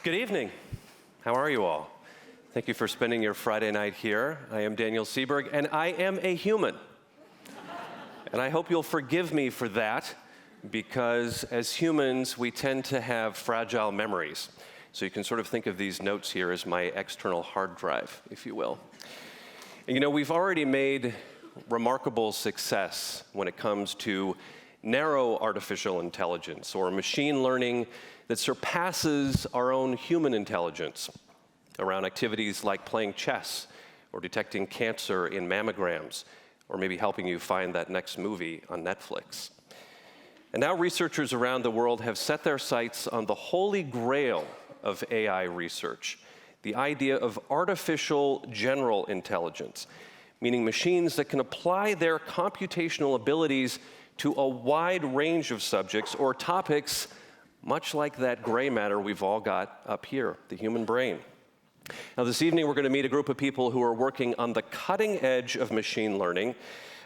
Good evening. How are you all? Thank you for spending your Friday night here. I am Daniel Seberg, and I am a human. And I hope you'll forgive me for that, because as humans, we tend to have fragile memories. So you can sort of think of these notes here as my external hard drive, if you will. And you know, we've already made remarkable success when it comes to narrow artificial intelligence, or machine learning that surpasses our own human intelligence around activities like playing chess, or detecting cancer in mammograms, or maybe helping you find that next movie on Netflix. And now researchers around the world have set their sights on the holy grail of AI research, the idea of artificial general intelligence, meaning machines that can apply their computational abilities to a wide range of subjects or topics, much like that gray matter we've all got up here, the human brain. Now, this evening, we're going to meet a group of people who are working on the cutting edge of machine learning,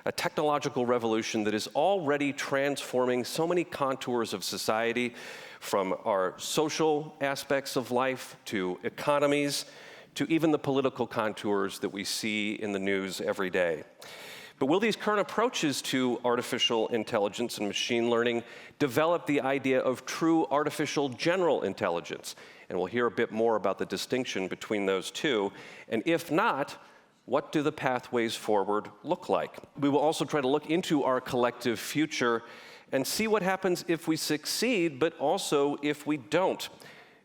a technological revolution that is already transforming so many contours of society, from our social aspects of life to economies, to even the political contours that we see in the news every day. But will these current approaches to artificial intelligence and machine learning develop the idea of true artificial general intelligence? And we'll hear a bit more about the distinction between those two. And if not, what do the pathways forward look like? We will also try to look into our collective future and see what happens if we succeed, but also if we don't.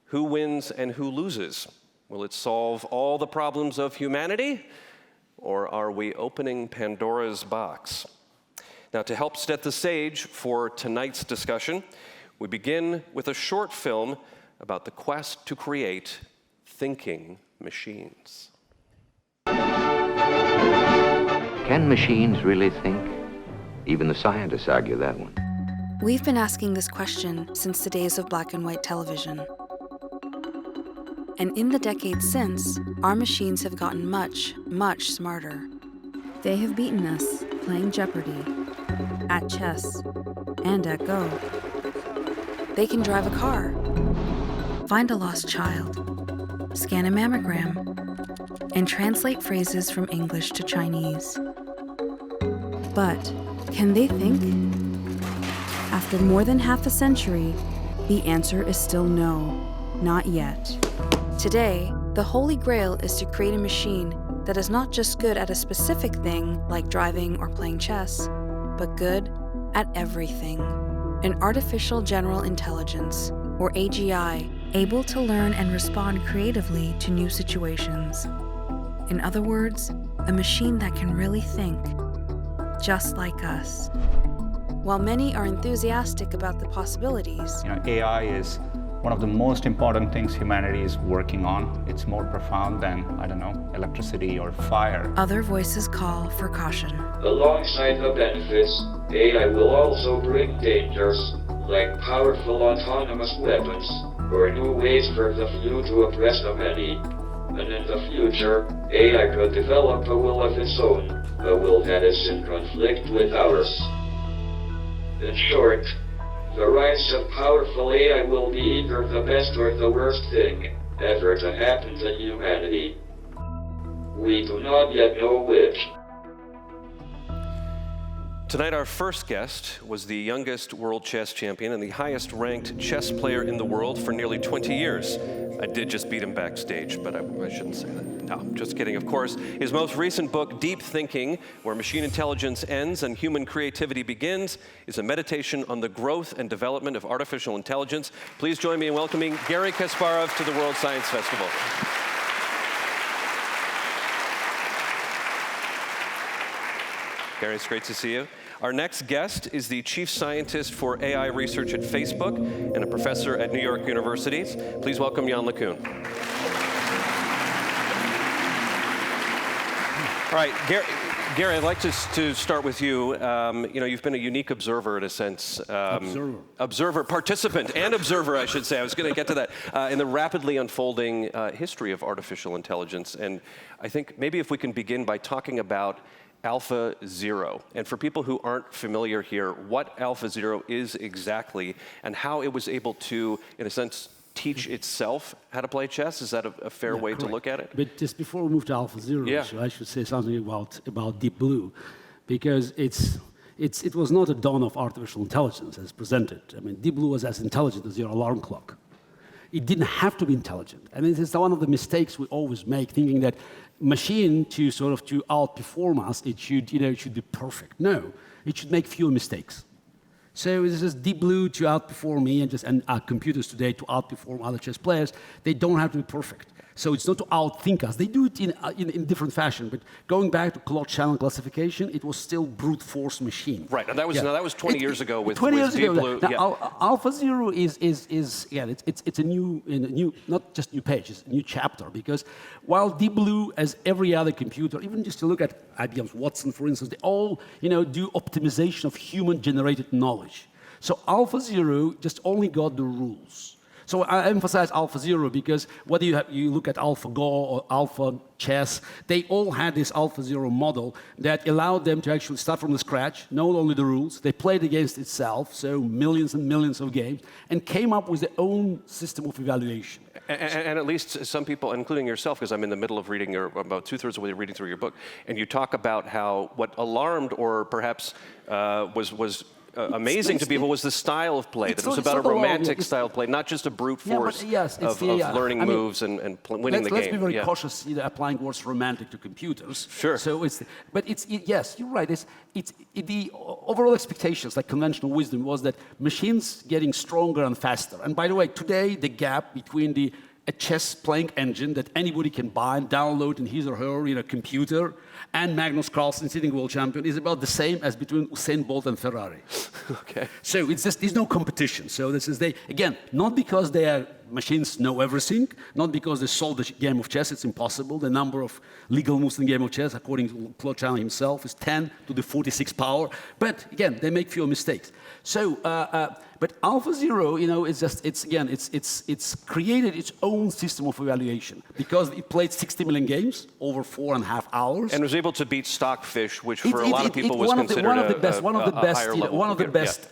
Who wins and who loses? Will it solve all the problems of humanity? Or are we opening Pandora's box? Now, to help set the stage for tonight's discussion, we begin with a short film about the quest to create thinking machines. Can machines really think? Even the scientists argue that one. We've been asking this question since the days of black and white television. And in the decades since, our machines have gotten much, much smarter. They have beaten us playing Jeopardy, at chess, and at Go. They can drive a car, find a lost child, scan a mammogram, and translate phrases from English to Chinese. But can they think? After more than half a century, the answer is still no, not yet. Today, the holy grail is to create a machine that is not just good at a specific thing, like driving or playing chess, but good at everything. An artificial general intelligence, or AGI, able to learn and respond creatively to new situations. In other words, a machine that can really think, just like us. While many are enthusiastic about the possibilities, AI is one of the most important things humanity is working on. It's more profound than, electricity or fire. Other voices call for caution. Alongside the benefits, AI will also bring dangers, like powerful autonomous weapons, or new ways for the few to oppress the many. And in the future, AI could develop a will of its own, a will that is in conflict with ours. In short, the rise of powerful AI will be either the best or the worst thing ever to happen to humanity. We do not yet know which. Tonight, our first guest was the youngest world chess champion and the highest-ranked chess player in the world for nearly 20 years. I did just beat him backstage, but I shouldn't say that. No, just kidding, of course. His most recent book, Deep Thinking, Where Machine Intelligence Ends and Human Creativity Begins, is a meditation on the growth and development of artificial intelligence. Please join me in welcoming Garry Kasparov to the World Science Festival. Garry, it's great to see you. Our next guest is the chief scientist for AI research at Facebook and a professor at New York University. Please welcome Yann LeCun. All right, Garry, I'd like to start with you. You've been a unique observer in a sense. Participant and observer, I should say. I was going to get to that. In the rapidly unfolding history of artificial intelligence. And I think maybe if we can begin by talking about AlphaZero. And for people who aren't familiar here, what AlphaZero is exactly and how it was able to, in a sense, teach itself how to play chess? Is that a fair way to look at it? But just before we move to AlphaZero, so I should say something about Deep Blue, because it was not a dawn of artificial intelligence as presented. I mean, Deep Blue was as intelligent as your alarm clock. It didn't have to be intelligent. And it is one of the mistakes we always make, thinking that machine to outperform us, it should be perfect. No, it should make fewer mistakes. So this is Deep Blue to outperform me, and our computers today to outperform other chess players. They don't have to be perfect. So it's not to outthink us. They do it in different fashion. But going back to Claude channel classification, it was still brute force machine. Right, and that was 20 years ago with 20 years Deep ago. Blue. Now, AlphaZero it's a new not just new page, it's a new chapter, because while Deep Blue, as every other computer, even just to look at IBM's Watson, for instance, they all do optimization of human-generated knowledge. So AlphaZero just only got the rules. So I emphasize AlphaZero because whether you look at AlphaGo or Alpha Chess, they all had this AlphaZero model that allowed them to actually start from the scratch, know only the rules. They played against itself, so millions and millions of games, and came up with their own system of evaluation. And at least some people, including yourself, because I'm in the middle of reading about 2/3 of the way reading through your book, and you talk about how what alarmed or perhaps was amazing to people was the style of play. That it was about a romantic style of play, not just a brute force of learning moves and winning the game. Let's be very cautious applying words romantic to computers. Sure. So yes, you're right. The overall expectations, like conventional wisdom, was that machines getting stronger and faster. And by the way, today the gap between a chess playing engine that anybody can buy and download in his or her computer and Magnus Carlsen, sitting world champion, is about the same as between Usain Bolt and Ferrari. Okay. So there's no competition. So this is again, not because machines know everything, not because they solve the game of chess, it's impossible. The number of legal moves in the game of chess, according to Claude Channel himself, is 10 to the 46 power. But again, they make fewer mistakes. So, but AlphaZero, it's created its own system of evaluation because it played 60 million games over 4.5 hours. And was able to beat Stockfish, which for a lot of people was considered one of the best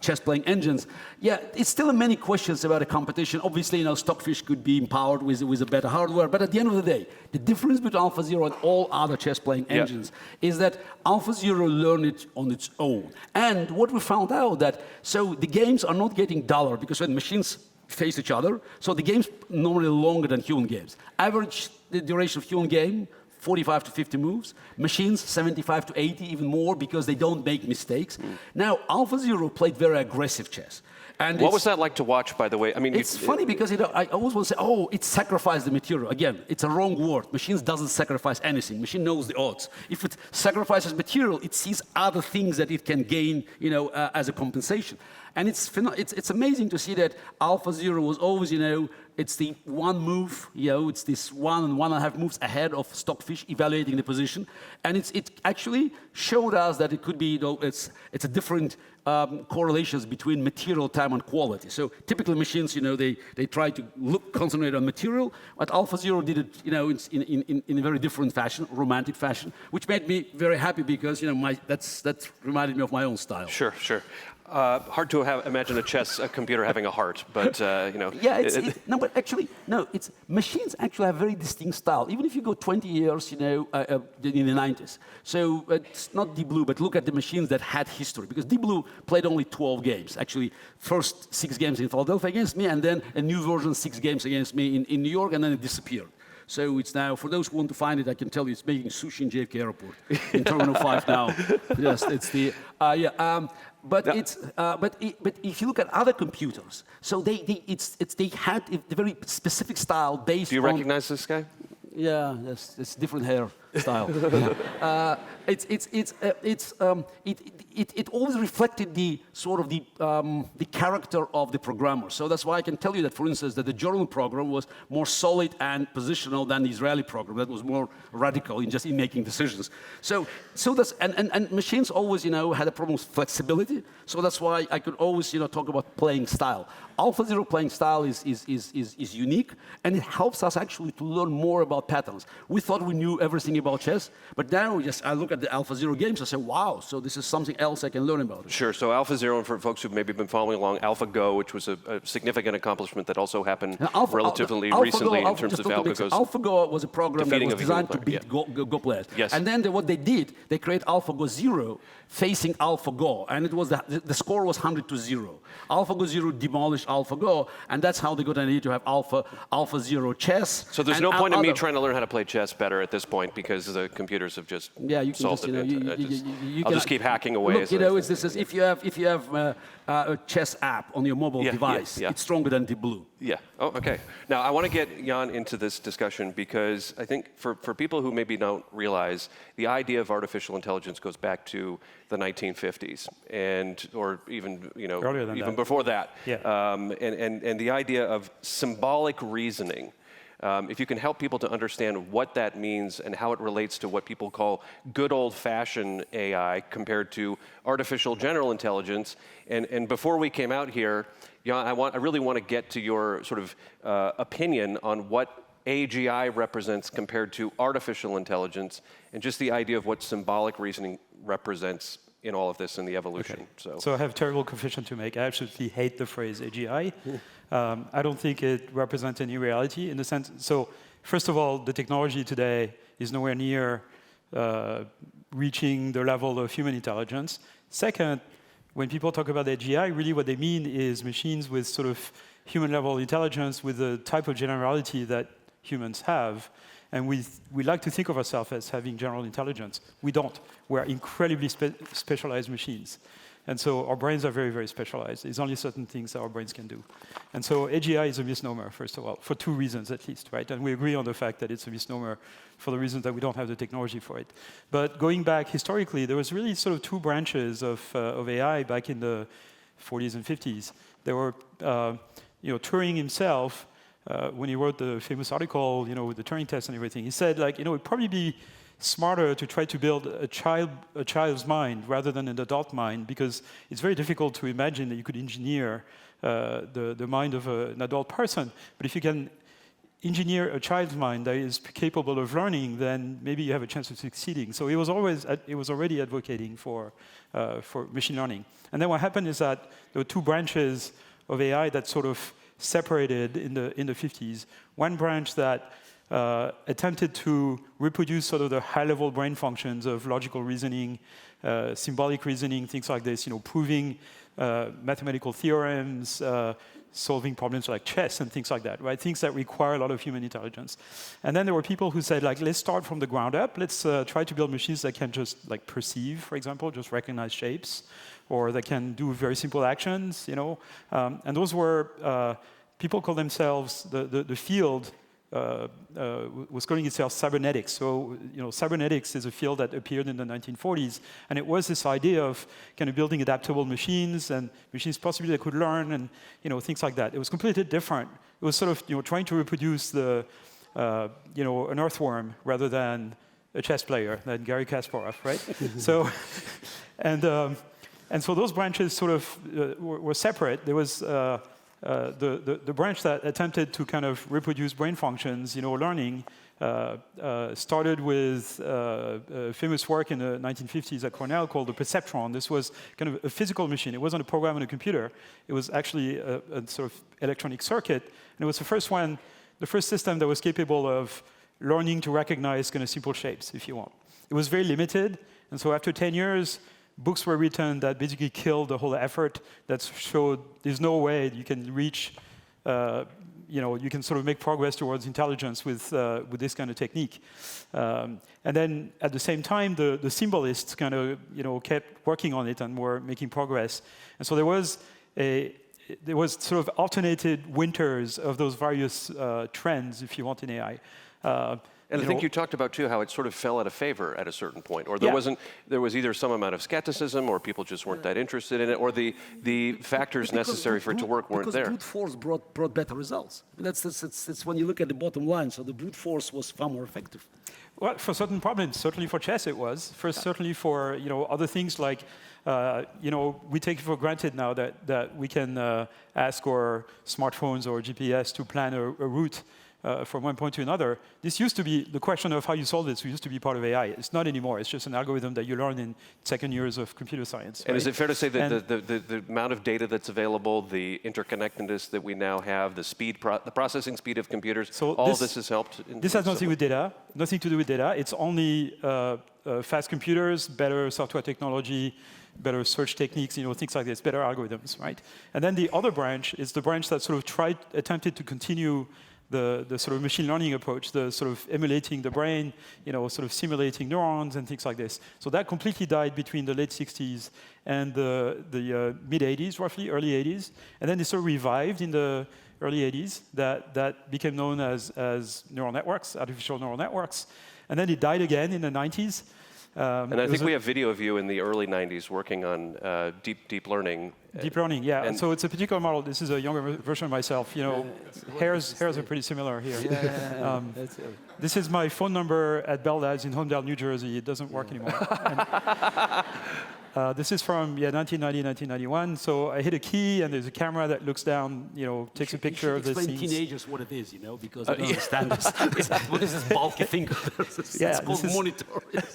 chess-playing engines. Yeah, it's still many questions about a competition. Obviously, Stockfish could be empowered with a better hardware, but at the end of the day, the difference between AlphaZero and all other chess-playing engines is that AlphaZero learned it on its own. And what we found out so the games are not getting duller because when machines face each other, so the game's normally longer than human games. Average the duration of human game, 45 to 50 moves. Machines, 75 to 80, even more, because they don't make mistakes. Now, AlphaZero played very aggressive chess. And what was that like to watch, by the way? I mean, it's funny because I always want to say, it sacrificed the material. Again, it's a wrong word. Machines doesn't sacrifice anything. Machine knows the odds. If it sacrifices material, it sees other things that it can gain, as a compensation. And it's amazing to see that AlphaZero was always, it's the one move, it's this 1 and 1.5 moves ahead of Stockfish evaluating the position. And it actually showed us that it could be, it's a different correlations between material, time, and quality. So typically machines, they try to concentrate on material, but AlphaZero did it, in a very different fashion, romantic fashion, which made me very happy because, that reminded me of my own style. Sure. Hard to imagine a computer having a heart, but it's machines actually have very distinct style. Even if you go 20 years, in the 90s. So it's not Deep Blue, but look at the machines that had history, because Deep Blue played only 12 games. Actually, first 6 games in Philadelphia against me, and then a new version 6 games against me in New York, and then it disappeared. So it's now, for those who want to find it, I can tell you it's making sushi in JFK Airport in Terminal 5 now. Yes, it's the But if you look at other computers, so they had a very specific style based on. Do you recognize this guy? Yeah, it's different hair style. It always reflected the sort of the character of the programmer. So that's why I can tell you that, for instance, that the German program was more solid and positional than the Israeli program. That was more radical in making decisions. So that's and machines always had a problem with flexibility. So that's why I could always talk about playing style. AlphaZero playing style is unique, and it helps us actually to learn more about patterns. We thought we knew everything about chess, but now I look at the AlphaZero games, I say, wow, so this is something else I can learn about. Sure, so AlphaZero, and for folks who've maybe been following along, AlphaGo, which was a significant accomplishment that also happened relatively recently in terms of AlphaGo's AlphaGo was a program that was designed to beat Go players. Yes. And then what they did, they created AlphaGo 0 facing AlphaGo, and it was the score was 100-0. AlphaGo 0 demolished AlphaGo, and that's how they got an idea to have AlphaZero chess. So there's no point in me trying to learn how to play chess better at this point because the computers have just solved it. I'll just keep hacking away. Look, if you have a chess app on your mobile device, it's stronger than Deep Blue. Yeah. Oh, okay. Now, I want to get Yann into this discussion because I think for people who maybe don't realize, the idea of artificial intelligence goes back to the 1950s, or even even before that. Yeah. And the idea of symbolic reasoning. If you can help people to understand what that means and how it relates to what people call good old-fashioned AI compared to artificial general intelligence. And before we came out here, Yann, I really want to get to your sort of opinion on what AGI represents compared to artificial intelligence, and just the idea of what symbolic reasoning represents in all of this in the evolution. Okay. So I have a terrible confession to make. I absolutely hate the phrase AGI. I don't think it represents any reality in the sense. So first of all, the technology today is nowhere near reaching the level of human intelligence. Second, when people talk about AGI, really what they mean is machines with sort of human-level intelligence with the type of generality that humans have. And we like to think of ourselves as having general intelligence. We don't. We're incredibly specialized machines. And so our brains are very, very specialized. There's only certain things that our brains can do. And so AGI is a misnomer, first of all, for two reasons at least, right? And we agree on the fact that it's a misnomer for the reason that we don't have the technology for it. But going back historically, there was really sort of two branches of AI back in the 40s and 50s. There were, Turing himself, when he wrote the famous article, with the Turing test and everything, he said, it'd probably be smarter to try to build a child's mind rather than an adult mind, because it's very difficult to imagine that you could engineer the mind of an adult person. But if you can engineer a child's mind that is capable of learning, then maybe you have a chance of succeeding. So he was already advocating for machine learning. And then what happened is that there were two branches of AI that sort of separated in the 50s. One branch that attempted to reproduce sort of the high-level brain functions of logical reasoning, symbolic reasoning, things like this, proving mathematical theorems, solving problems like chess and things like that, right? Things that require a lot of human intelligence. And then there were people who said, let's start from the ground up. Let's try to build machines that can just perceive, for example, just recognize shapes, or that can do very simple actions, And those were, people call themselves, the field was calling itself Cybernetics. So, Cybernetics is a field that appeared in the 1940s, and it was this idea of kind of building adaptable machines and machines possibly that could learn and, things like that. It was completely different. It was sort of, trying to reproduce an earthworm rather than a chess player, than Garry Kasparov, right? So, and so those branches sort of were separate. There was the branch that attempted to kind of reproduce brain functions, learning, started with famous work in the 1950s at Cornell called the perceptron. This was kind of a physical machine. It wasn't a program on a computer. It was actually a sort of electronic circuit. And it was the first system that was capable of learning to recognize kind of simple shapes, if you want. It was very limited. And so after 10 years, books were written that basically killed the whole effort, that showed there's no way you can reach, you can sort of make progress towards intelligence with this kind of technique. And then at the same time, the symbolists kind of, kept working on it and were making progress. And so there was sort of alternated winters of those various trends, if you want, in AI. And I think you talked about, too, how it sort of fell out of favor at a certain point, or there was either some amount of skepticism, or people just weren't that interested in it, or the factors necessary for it to work weren't there. Because brute force brought better results. That's when you look at the bottom line. So the brute force was far more effective. Well, for certain problems, certainly for chess it was. Certainly for other things like, we take it for granted now that we can ask our smartphones or GPS to plan a route from one point to another. This used to be, the question of how you solve this used to be part of AI. It's not anymore. It's just an algorithm that you learn in second years of computer science. And is it fair to say that the amount of data that's available, the interconnectedness that we now have, the processing speed of computers, all this has helped? This has nothing with data, nothing to do with data. It's only fast computers, better software technology, better search techniques, things like this, better algorithms, right? And then the other branch is the branch that sort of attempted to continue the sort of machine learning approach, the sort of emulating the brain, sort of simulating neurons and things like this. So that completely died between the late 60s and the mid 80s, roughly, early 80s. And then they sort of revived in the early 80s. That became known as neural networks, artificial neural networks. And then it died again in the 90s. And I think we have video of you in the early 90s working on deep learning. Deep learning, yeah. And so it's a particular model. This is a younger version of myself. Hairs are pretty similar here. This is my phone number at Bell Labs in Homedale, New Jersey. It doesn't work anymore. This is from 1990, 1991. So I hit a key, and there's a camera that looks down, takes a picture of the scenes. Explain teenagers what it is, because they don't understand this. What is this bulky thing? It's called monitor.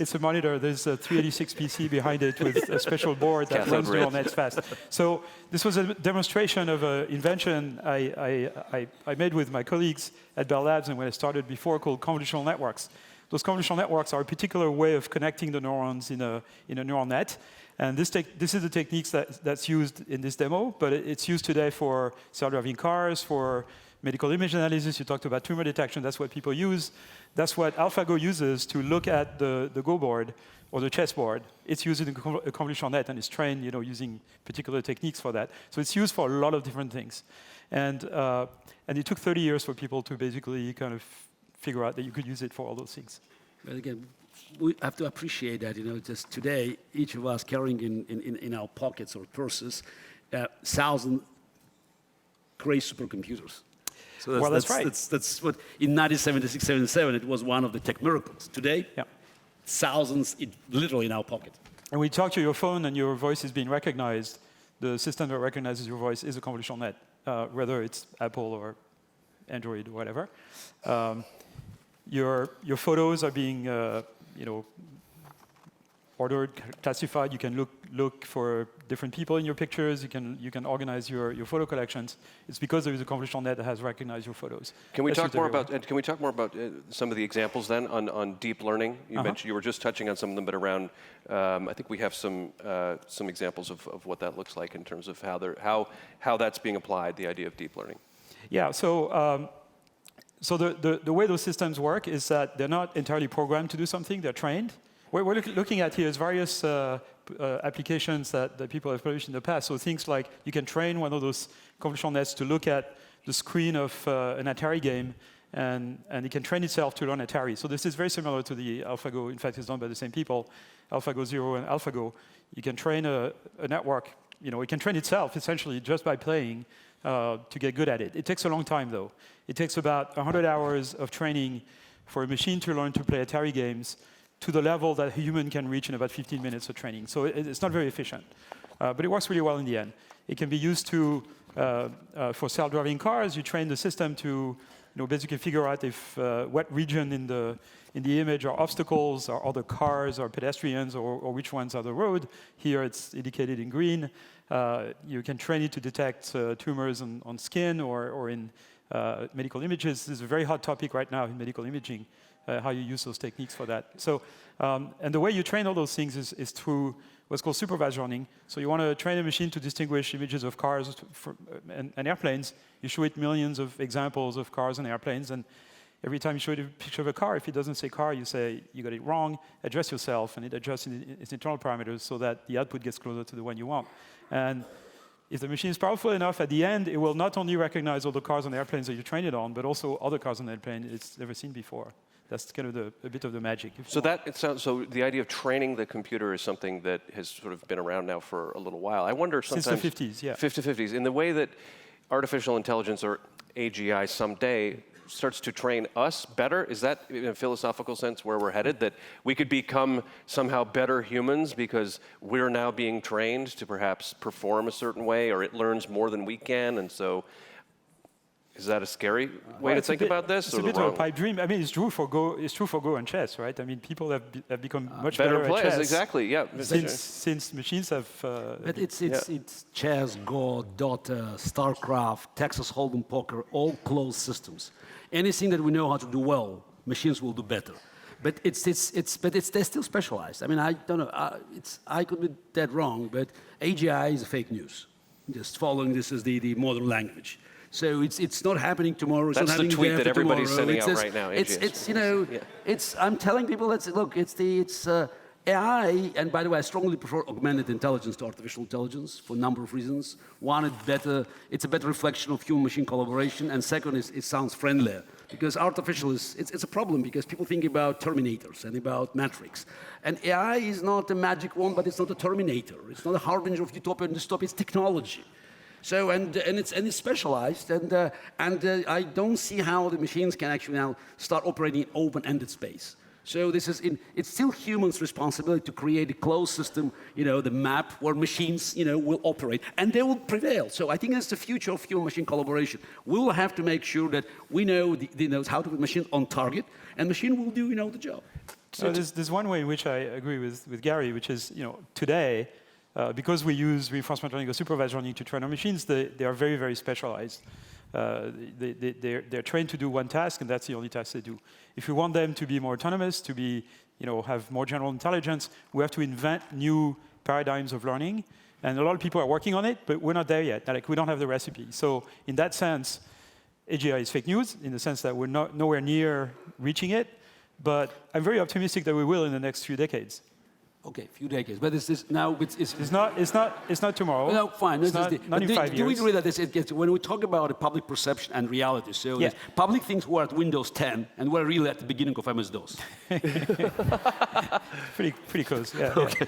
It's a monitor. There's a 386 PC behind it with a special board that runs neural nets fast. So this was a demonstration of an invention I made with my colleagues at Bell Labs, and when I started before, called convolutional networks. Those convolutional networks are a particular way of connecting the neurons in a neural net. And this is the techniques that's used in this demo, but it's used today for self-driving cars, for medical image analysis. You talked about tumor detection. That's what people use. That's what AlphaGo uses to look at the Go board or the chessboard. It's used in a convolutional net, and it's trained using particular techniques for that. So it's used for a lot of different things. And it took 30 years for people to basically kind of figure out that you could use it for all those things. But again, we have to appreciate that, just today, each of us carrying in our pockets or purses 1,000 great supercomputers. So that's right. That's what, in 1976, 77, it was one of the tech miracles. Today, thousands literally in our pocket. And we talk to your phone and your voice is being recognized. The system that recognizes your voice is a convolutional net, whether it's Apple or Android or whatever. Your photos are being ordered, classified. You can look for different people in your pictures. You can organize your photo collections. It's because there is a convolutional net that has recognized your photos. Can we talk more about some of the examples then on deep learning? You mentioned you were just touching on some of them, but around I think we have some examples of what that looks like in terms of how that's being applied. The idea of deep learning. Yeah. So the way those systems work is that they're not entirely programmed to do something. They're trained. What we're looking at here is various applications that people have published in the past. So things like you can train one of those convolutional nets to look at the screen of an Atari game, and it can train itself to learn Atari. So this is very similar to the AlphaGo. In fact, it's done by the same people, AlphaGo 0 and AlphaGo. You can train a network. It can train itself, essentially, just by playing to get good at it. It takes a long time, though. It takes about 100 hours of training for a machine to learn to play Atari games to the level that a human can reach in about 15 minutes of training. So it's not very efficient. But it works really well in the end. It can be used for self-driving cars. You train the system to basically figure out if what region in the image are obstacles, or other cars, or pedestrians, or which ones are the road. Here it's indicated in green. You can train it to detect tumors on skin or in medical images. This is a very hot topic right now in medical imaging, how you use those techniques for that. So, and the way you train all those things is through what's called supervised learning. So you want to train a machine to distinguish images of cars and airplanes. You show it millions of examples of cars and airplanes, and every time you show it a picture of a car, if it doesn't say car, you say, you got it wrong, address yourself, and it adjusts its internal parameters so that the output gets closer to the one you want. And if the machine is powerful enough, at the end, it will not only recognize all the cars and airplanes that you train it on, but also other cars on the airplane it's never seen before That's kind of a bit of the magic. So so the idea of training the computer is something that has sort of been around now for a little while. I wonder sometimes... Since the 50s, yeah. 50s. In the way that artificial intelligence or AGI someday starts to train us better, is that in a philosophical sense where we're headed? That we could become somehow better humans because we're now being trained to perhaps perform a certain way, or it learns more than we can, and so... Is that a scary way to think about this? It's a bit of a pipe dream. I mean, it's true for Go. It's true for Go and chess, right? I mean, people have become much better at players. chess. Exactly. Yeah. Since machines have. But it's chess, Go, Dota, StarCraft, Texas Hold'em poker, all closed systems. Anything that we know how to do well, machines will do better. But they're still specialized. I mean, I don't know. I could be dead wrong, but AGI is fake news. Just following this as the modern language. So it's not happening tomorrow. It's That's not the happening tweet that everybody's tomorrow. sending out right now. I'm telling people it's AI. And by the way, I strongly prefer augmented intelligence to artificial intelligence for a number of reasons. One, it's a better reflection of human-machine collaboration, and second, it sounds friendlier. Because artificial it's a problem because people think about Terminators and about Matrix. And AI is not a magic wand, but it's not a Terminator. It's not a harbinger of utopia and dystopia. It's technology. So and it's specialized, and I don't see how the machines can actually now start operating in open-ended space. So it's still humans' responsibility to create a closed system, the map where machines, will operate, and they will prevail. So I think that's the future of human-machine collaboration. We will have to make sure that we know how to put machines on target, and machine will do, the job. So there's one way in which I agree with Garry, which is, today. Because we use reinforcement learning or supervised learning to train our machines, they are very, very specialized. They're trained to do one task, and that's the only task they do. If we want them to be more autonomous, to be, have more general intelligence, we have to invent new paradigms of learning. And a lot of people are working on it, but we're not there yet. Like, we don't have the recipe. So in that sense, AGI is fake news, in the sense that we're nowhere near reaching it. But I'm very optimistic that we will in the next few decades. Okay, a few decades, but it's not tomorrow. No, fine. It's not in 5 years. Do we agree that when we talk about the public perception and reality, so public things were at Windows 10 and we're really at the beginning of MS-DOS. pretty close. Yeah. Okay.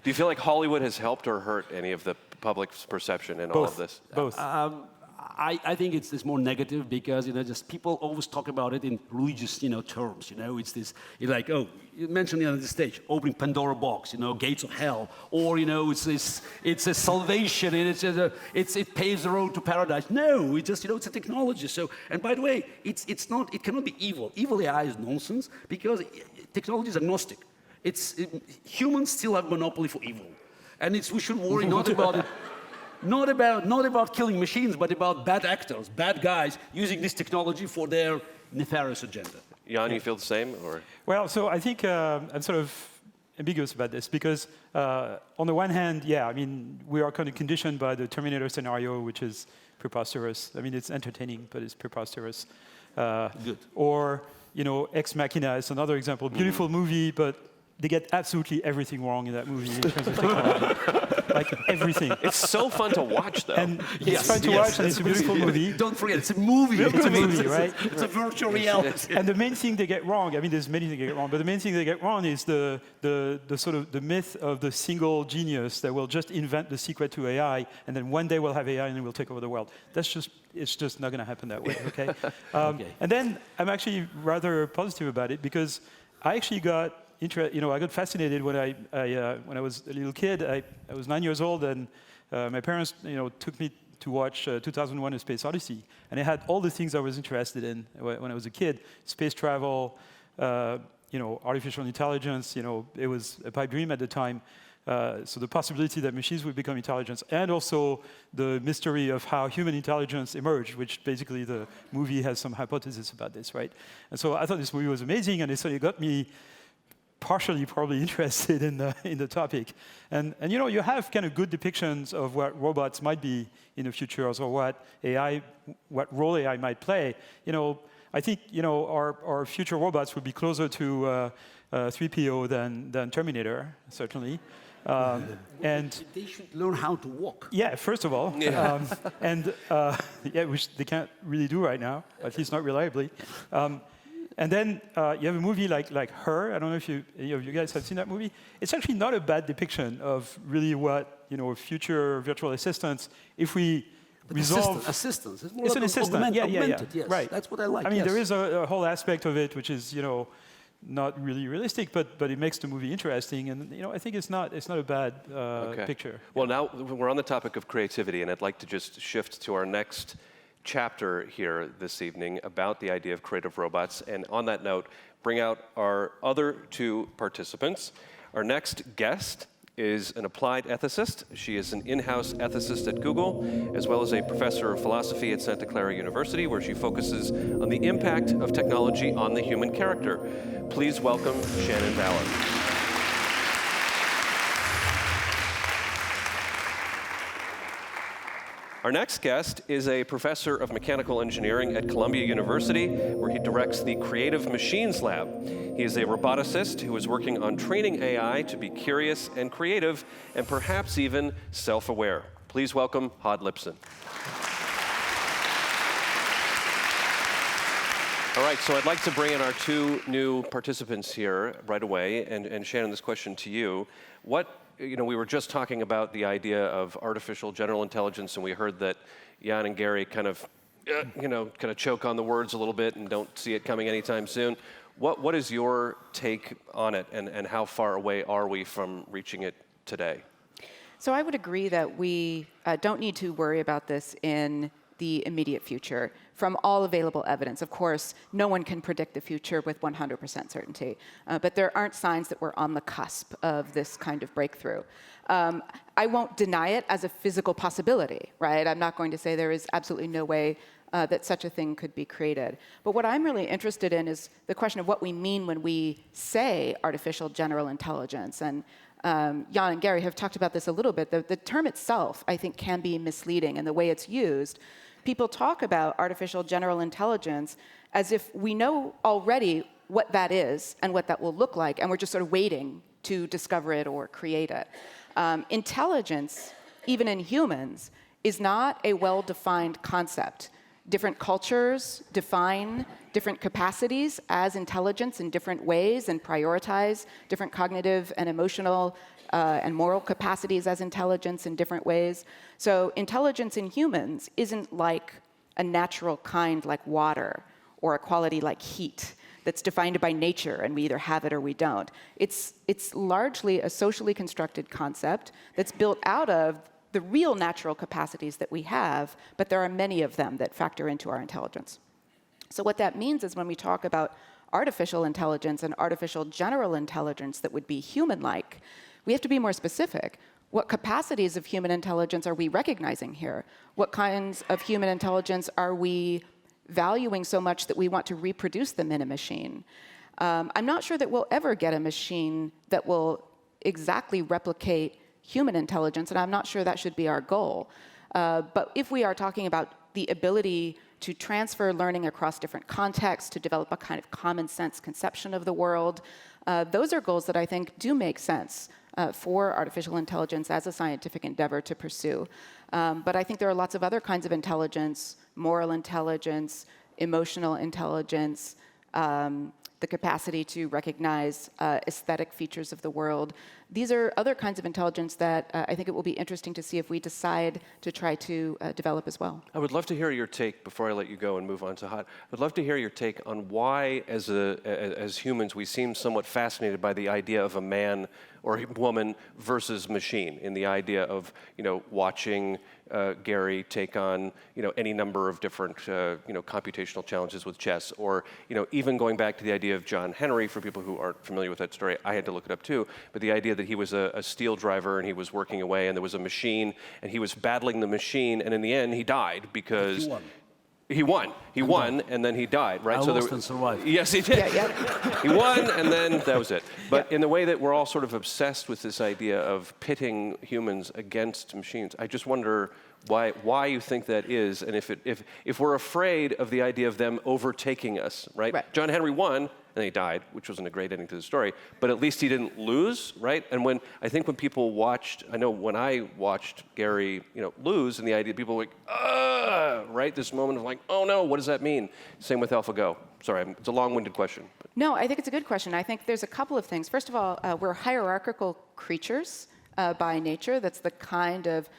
Do you feel like Hollywood has helped or hurt any of the public's perception in all of this? Both. I think it's more negative because just people always talk about it in religious terms. It's like, oh, you mentioned on the stage opening Pandora box, gates of hell, or it's a salvation and it paves the road to paradise. No, it's just it's a technology. So, and by the way, it cannot be evil. Evil AI is nonsense because technology is agnostic. Humans still have monopoly for evil, and we should worry not about it. Not about killing machines, but about bad actors, bad guys using this technology for their nefarious agenda. Yann, you feel the same, or? Well, so I think I'm sort of ambiguous about this because, on the one hand, I mean, we are kind of conditioned by the Terminator scenario, which is preposterous. I mean, it's entertaining, but it's preposterous. Good. Or Ex Machina is another example. Beautiful movie, but they get absolutely everything wrong in that movie in terms of technology. Like everything. It's so fun to watch, though. And it's fun to watch, and it's a beautiful movie. Don't forget, it's a movie. It's a movie, right? It's a virtual reality. And the main thing they get wrong, I mean, there's many things they get wrong, but the main thing they get wrong is the sort of the myth of the single genius that will just invent the secret to AI, and then one day we'll have AI and it will take over the world. It's just not going to happen that way, okay? And then I'm actually rather positive about it because I actually got I got fascinated when I was a little kid. I was 9 years old, and my parents, took me to watch 2001: A Space Odyssey, and it had all the things I was interested in when I was a kid: space travel, artificial intelligence. It was a pipe dream at the time. So the possibility that machines would become intelligent, and also the mystery of how human intelligence emerged, which basically the movie has some hypothesis about this, right? And so I thought this movie was amazing, and so it got me partially probably interested in the topic. And you have kind of good depictions of what robots might be in the future, or what role AI might play. I think our future robots would be closer to 3PO than Terminator, certainly. And they should learn how to walk. Yeah, first of all, which they can't really do right now, at least not reliably. And then you have a movie like Her. I don't know if any of you guys have seen that movie. It's actually not a bad depiction of really what future virtual assistants, if we resolve assistance. It's more it's like an assistant. augmented, yes. Right. That's what I like. I mean, yes. there is a whole aspect of it which is not really realistic, but it makes the movie interesting, and I think it's not a bad picture. Well, now we're on the topic of creativity, and I'd like to just shift to our next chapter here this evening about the idea of creative robots. And on that note, bring out our other two participants. Our next guest is an applied ethicist. She is an in-house ethicist at Google, as well as a professor of philosophy at Santa Clara University, where she focuses on the impact of technology on the human character. Please welcome Shannon Ballard. Our next guest is a professor of mechanical engineering at Columbia University, where he directs the Creative Machines Lab. He is a roboticist who is working on training AI to be curious and creative, and perhaps even self-aware. Please welcome Hod Lipson. All right, so I'd like to bring in our two new participants here right away, and Shannon, this question to you. We were just talking about the idea of artificial general intelligence, and we heard that Yann and Garry kind of choke on the words a little bit and don't see it coming anytime soon. What is your take on it, and how far away are we from reaching it today? So I would agree that we don't need to worry about this in the immediate future from all available evidence. Of course, no one can predict the future with 100% certainty, but there aren't signs that we're on the cusp of this kind of breakthrough. I won't deny it as a physical possibility, right? I'm not going to say there is absolutely no way that such a thing could be created. But what I'm really interested in is the question of what we mean when we say artificial general intelligence. And Yann and Garry have talked about this a little bit. The term itself, I think, can be misleading in the way it's used. People talk about artificial general intelligence as if we know already what that is and what that will look like, and we're just sort of waiting to discover it or create it. Intelligence, even in humans, is not a well-defined concept. Different cultures define different capacities as intelligence in different ways and prioritize different cognitive and emotional and moral capacities as intelligence in different ways. So intelligence in humans isn't like a natural kind like water or a quality like heat that's defined by nature and we either have it or we don't. It's largely a socially constructed concept that's built out of the real natural capacities that we have, but there are many of them that factor into our intelligence. So what that means is when we talk about artificial intelligence and artificial general intelligence that would be human-like, we have to be more specific. What capacities of human intelligence are we recognizing here? What kinds of human intelligence are we valuing so much that we want to reproduce them in a machine? I'm not sure that we'll ever get a machine that will exactly replicate human intelligence, and I'm not sure that should be our goal. But if we are talking about the ability to transfer learning across different contexts, to develop a kind of common sense conception of the world, those are goals that I think do make sense for artificial intelligence as a scientific endeavor to pursue. But I think there are lots of other kinds of intelligence, moral intelligence, emotional intelligence, the capacity to recognize aesthetic features of the world. These are other kinds of intelligence that I think it will be interesting to see if we decide to try to develop as well. I would love to hear your take, before I let you go and move on to Hod, I'd love to hear your take on why, as humans, we seem somewhat fascinated by the idea of a man or a woman versus machine, in the idea of watching Garry take on any number of different computational challenges with chess, or even going back to the idea of John Henry. For people who aren't familiar with that story, I had to look it up too. But the idea that he was a steel driver and he was working away, and there was a machine, and he was battling the machine, and in the end he died because he won. He won, and then he died, right? I lost and survived. Yes, he did. He won, and then that was it. But in the way that we're all sort of obsessed with this idea of pitting humans against machines, I just wonder why you think that is, and if we're afraid of the idea of them overtaking us, right? John Henry won, and he died, which wasn't a great ending to the story, but at least he didn't lose, right? And I think when people watched, I know when I watched Garry, lose, and the idea, people were like, right? This moment of like, oh no, what does that mean? Same with AlphaGo. Sorry, it's a long-winded question. No, I think it's a good question. I think there's a couple of things. First of all, we're hierarchical creatures by nature. That's the kind of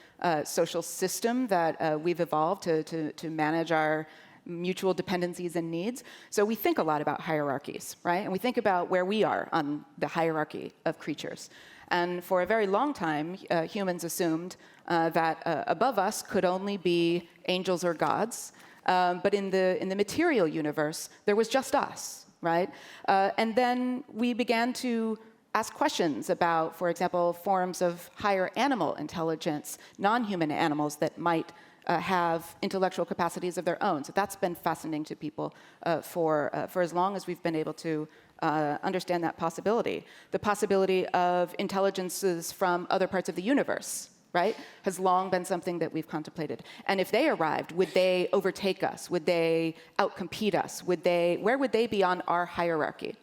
social system that we've evolved to manage our mutual dependencies and needs. So we think a lot about hierarchies, right? And we think about where we are on the hierarchy of creatures. And for a very long time, humans assumed that above us could only be angels or gods. But in the material universe, there was just us, right? And then we began to ask questions about, for example, forms of higher animal intelligence, non-human animals that might have intellectual capacities of their own. So that's been fascinating to people for as long as we've been able to understand that possibility. The possibility of intelligences from other parts of the universe, right, has long been something that we've contemplated. And if they arrived, would they overtake us? Would they outcompete us? Where would they be on our hierarchy?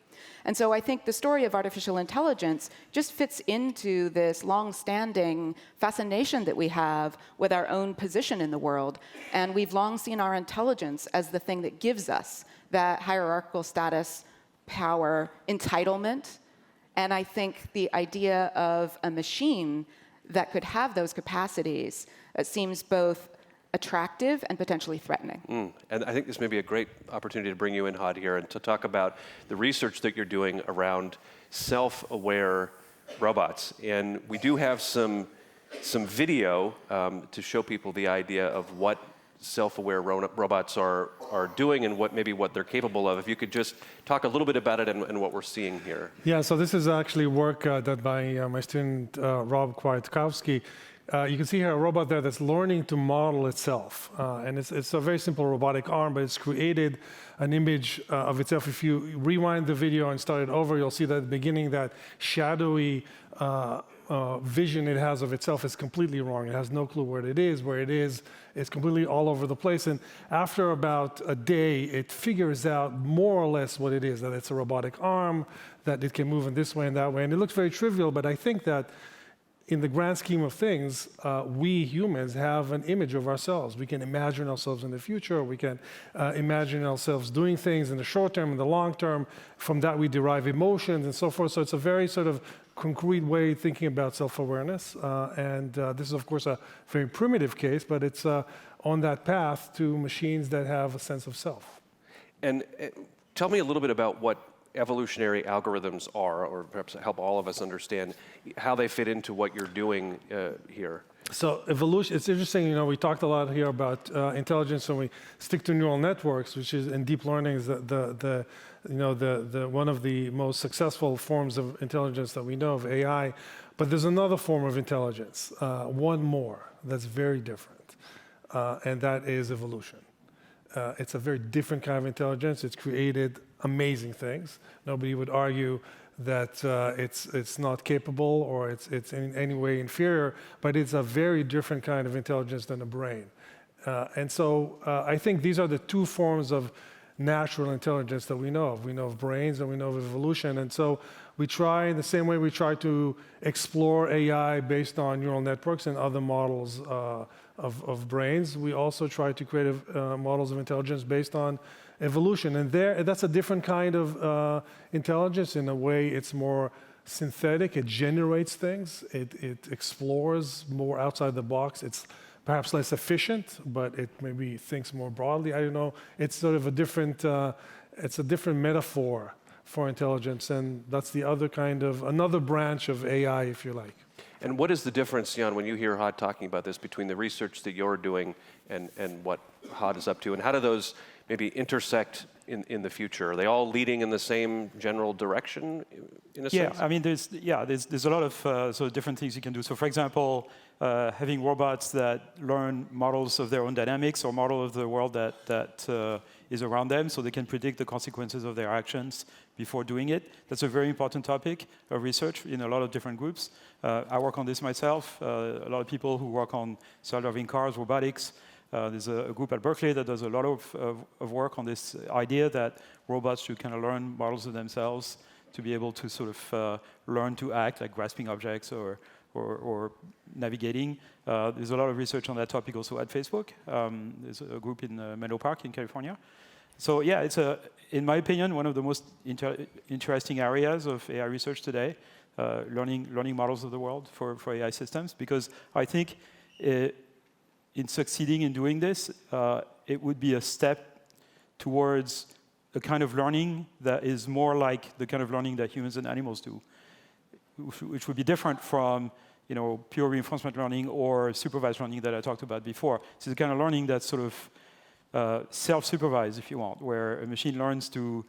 And so I think the story of artificial intelligence just fits into this long-standing fascination that we have with our own position in the world. And we've long seen our intelligence as the thing that gives us that hierarchical status, power, entitlement. And I think the idea of a machine that could have those capacities seems both attractive and potentially threatening. And I think this may be a great opportunity to bring you in, Had, here, and to talk about the research that you're doing around self-aware robots. And we do have some video to show people the idea of what self-aware robots are doing and what they're capable of. If you could just talk a little bit about it and what we're seeing here. Yeah, so this is actually work done by my student Rob Kwiatkowski. You can see here a robot there that's learning to model itself. And it's a very simple robotic arm, but it's created an image of itself. If you rewind the video and start it over, you'll see that at the beginning that shadowy vision it has of itself is completely wrong. It has no clue where it is. It's completely all over the place. And after about a day, it figures out more or less what it is, that it's a robotic arm, that it can move in this way and that way. And it looks very trivial, but I think that in the grand scheme of things, we humans have an image of ourselves. We can imagine ourselves in the future. We can imagine ourselves doing things in the short term, in the long term. From that, we derive emotions and so forth. So it's a very sort of concrete way of thinking about self-awareness. And this is, of course, a very primitive case, but it's on that path to machines that have a sense of self. And tell me a little bit about what evolutionary algorithms are, or perhaps help all of us understand how they fit into what you're doing here. So evolution, it's interesting, we talked a lot here about intelligence when we stick to neural networks, which is, in deep learning is the one of the most successful forms of intelligence that we know of, AI. But there's another form of intelligence, one more, that's very different, and that is evolution. It's a very different kind of intelligence. It's created amazing things. Nobody would argue that it's not capable or it's in any way inferior, but it's a very different kind of intelligence than a brain. And so I think these are the two forms of natural intelligence that we know of. We know of brains and we know of evolution. And so we try, in the same way we try to explore AI based on neural networks and other models of brains, we also try to create models of intelligence based on evolution. And that's a different kind of intelligence. In a way, it's more synthetic. It generates things. It explores more outside the box. It's perhaps less efficient, but it maybe thinks more broadly. I don't know. It's sort of a different metaphor for intelligence, and that's the other kind of, another branch of AI, if you like. And what is the difference, Yann, when you hear Had talking about this, between the research that you're doing and what Had is up to? And how do those maybe intersect in the future? Are they all leading in the same general direction, in a sense? Yeah, I mean, there's a lot of sort of different things you can do. So, for example, having robots that learn models of their own dynamics or model of the world that is around them, so they can predict the consequences of their actions before doing it. That's a very important topic of research in a lot of different groups. I work on this myself. A lot of people who work on self-driving cars, robotics, There's a group at Berkeley that does a lot of work on this idea that robots should kind of learn models of themselves to be able to sort of learn to act, like grasping objects or navigating. There's a lot of research on that topic also at Facebook. There's a group in Menlo Park in California. So yeah, it's, in my opinion, one of the most interesting areas of AI research today, learning models of the world for AI systems, because I think in succeeding in doing this, it would be a step towards a kind of learning that is more like the kind of learning that humans and animals do, which would be different from pure reinforcement learning or supervised learning that I talked about before. It's the kind of learning that's sort of self-supervised, if you want, where a machine learns to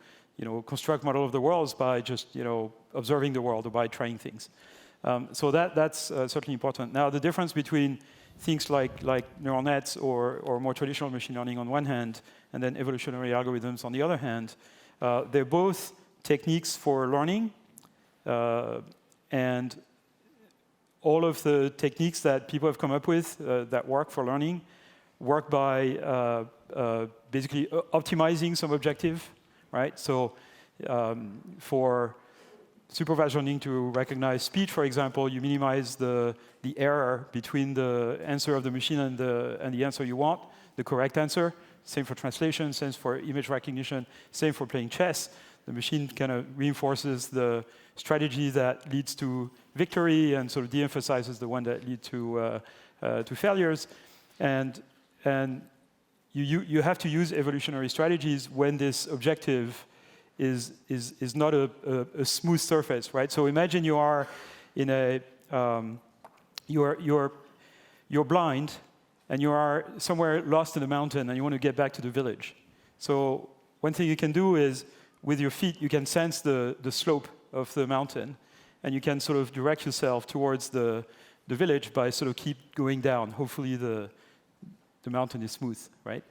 construct model of the worlds by just observing the world or by trying things. So that's certainly important. Now, the difference between things like neural nets or more traditional machine learning on one hand, and then evolutionary algorithms on the other hand, they're both techniques for learning, and all of the techniques that people have come up with that work for learning work by basically optimizing some objective, right? So for supervised learning to recognize speech, for example, you minimize the error between the answer of the machine and the answer you want, the correct answer. Same for translation, same for image recognition, same for playing chess. The machine kind of reinforces the strategy that leads to victory and sort of de-emphasizes the one that leads to failures. And you have to use evolutionary strategies when this objective is not a smooth surface, right? So imagine you are in a you're blind and you are somewhere lost in a mountain and you want to get back to the village. So one thing you can do is with your feet you can sense the slope of the mountain and you can sort of direct yourself towards the village by sort of keep going down. Hopefully the mountain is smooth, right?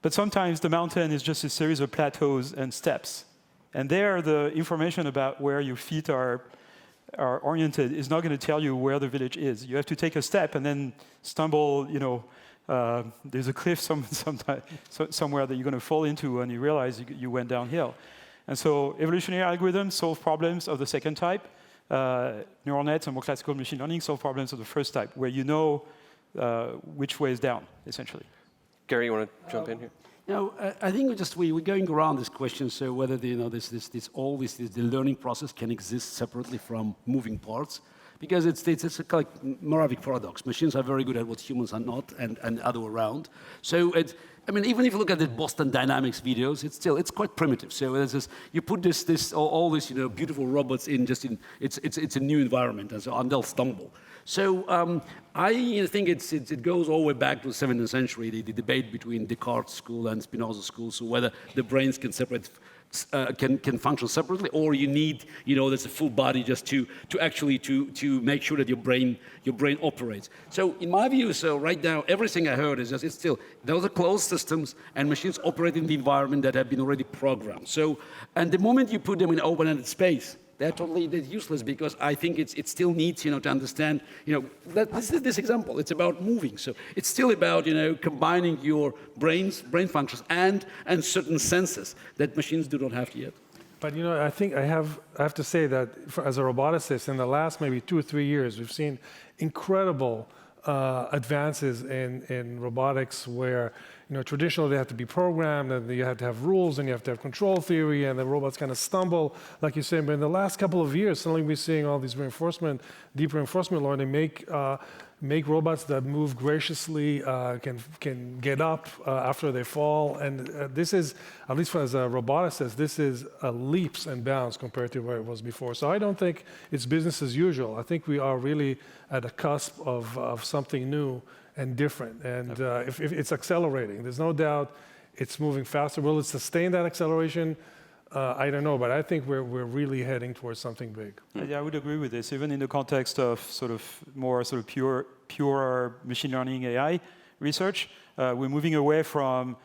But sometimes the mountain is just a series of plateaus and steps. And there, the information about where your feet are oriented is not going to tell you where the village is. You have to take a step and then stumble, there's a cliff somewhere that you're going to fall into and you realize you went downhill. And so evolutionary algorithms solve problems of the second type. Neural nets and more classical machine learning solve problems of the first type, where you know which way is down, essentially. Garry, you want to jump in here? I think we're going around this question. So whether the learning process can exist separately from moving parts, because it's a kind of Moravec paradox. Machines are very good at what humans are not, and other way around. So even if you look at the Boston Dynamics videos, it's quite primitive. So you put all these beautiful robots it's a new environment, and they'll stumble. So I think it goes all the way back to the 17th century, the debate between Descartes' school and Spinoza's school, so whether the brains can separate, can function separately, or you need, there's a full body just to actually make sure that your brain operates. So in my view, right now, everything I heard is those are closed systems and machines operate in the environment that have been already programmed. So, and the moment you put them in open-ended space, they're totally useless, because I think it still needs, to understand, this example, it's about moving. So it's still about, combining your brain functions and certain senses that machines do not have yet. But, I think I have to say that as a roboticist, in the last maybe 2 or 3 years, we've seen incredible advances in robotics where, traditionally they have to be programmed, and you have to have rules, and you have to have control theory, and the robots kind of stumble, like you said. But in the last couple of years, suddenly we're seeing all these deep reinforcement learning make robots that move graciously, can get up after they fall. And this is, at least as a roboticist, this is leaps and bounds compared to where it was before. So I don't think it's business as usual. I think we are really at a cusp of something new and different. And if it's accelerating, there's no doubt it's moving faster. Will it sustain that acceleration? I don't know, but I think we're really heading towards something big. Yeah, I would agree with this. Even in the context of more pure machine learning AI research, we're moving away from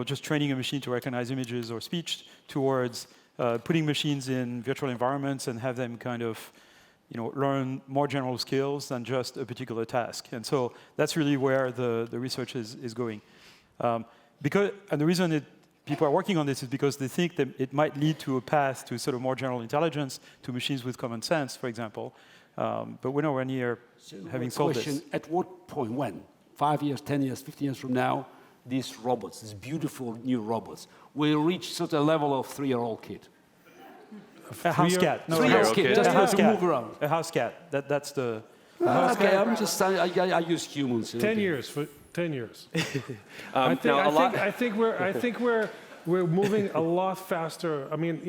just training a machine to recognize images or speech towards putting machines in virtual environments and have them kind of learn more general skills than just a particular task. And so that's really where the research is going. And the reason people are working on this is because they think that it might lead to a path to sort of more general intelligence, to machines with common sense, for example. But we're nowhere near having solved this. At what point, when? 5 years, 10 years, 15 years from now, these robots, these beautiful new robots, will reach such a level of 3-year-old kid? A house cat. No, 3-year-old kid, just to move around. A house cat. That's the... Okay, I'm just saying, I use humans. 10 years. 10 years. I think we're moving a lot faster. I mean,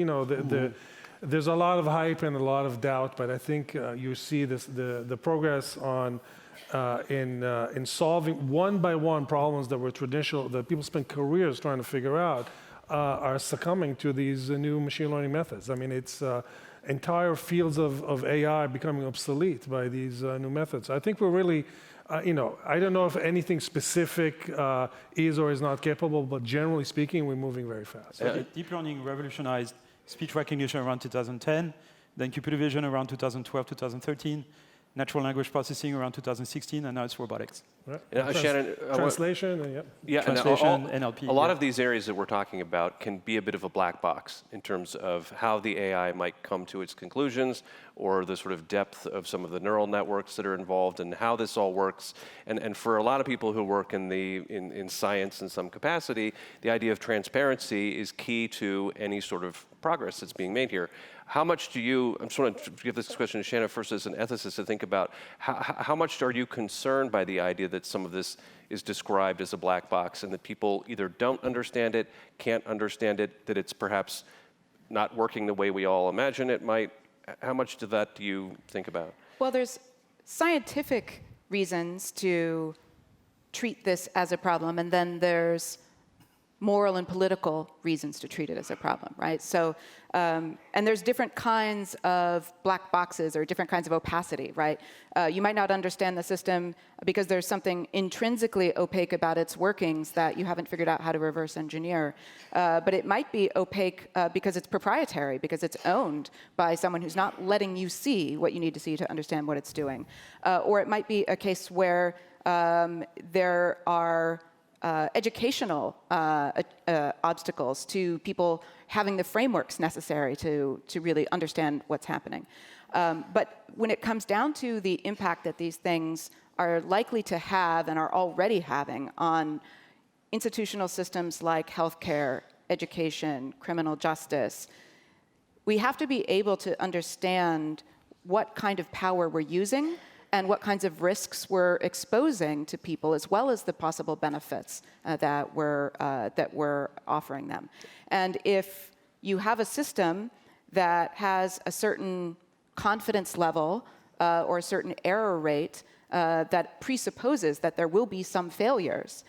there's a lot of hype and a lot of doubt, but I think you see the progress on in solving one by one problems that were traditional, that people spent careers trying to figure out, are succumbing to these new machine learning methods. I mean, it's entire fields of AI becoming obsolete by these new methods. I think we're really, I don't know if anything specific is or is not capable, but generally speaking, we're moving very fast. So deep learning revolutionized speech recognition around 2010, then computer vision around 2012, 2013, natural language processing around 2016, and now it's robotics. Right. Shannon, translation, translation, NLP. A lot of these areas that we're talking about can be a bit of a black box in terms of how the AI might come to its conclusions, or the sort of depth of some of the neural networks that are involved, and how this all works. And for a lot of people who work in science in some capacity, the idea of transparency is key to any sort of progress that's being made here. How much do you, I'm just want to give this question to Shannon first as an ethicist to think about, how much are you concerned by the idea that some of this is described as a black box and that people either don't understand it, can't understand it, that it's perhaps not working the way we all imagine it might? How much of that do you think about? Well, there's scientific reasons to treat this as a problem, and then there's moral and political reasons to treat it as a problem, right? So, and there's different kinds of black boxes or different kinds of opacity, right? You might not understand the system because there's something intrinsically opaque about its workings that you haven't figured out how to reverse engineer. But it might be opaque because it's proprietary, because it's owned by someone who's not letting you see what you need to see to understand what it's doing. Or it might be a case where there are educational obstacles to people having the frameworks necessary to really understand what's happening. But when it comes down to the impact that these things are likely to have and are already having on institutional systems like healthcare, education, criminal justice, we have to be able to understand what kind of power we're using and what kinds of risks we're exposing to people, as well as the possible benefits that we're offering them. And if you have a system that has a certain confidence level or a certain error rate that presupposes that there will be some failures,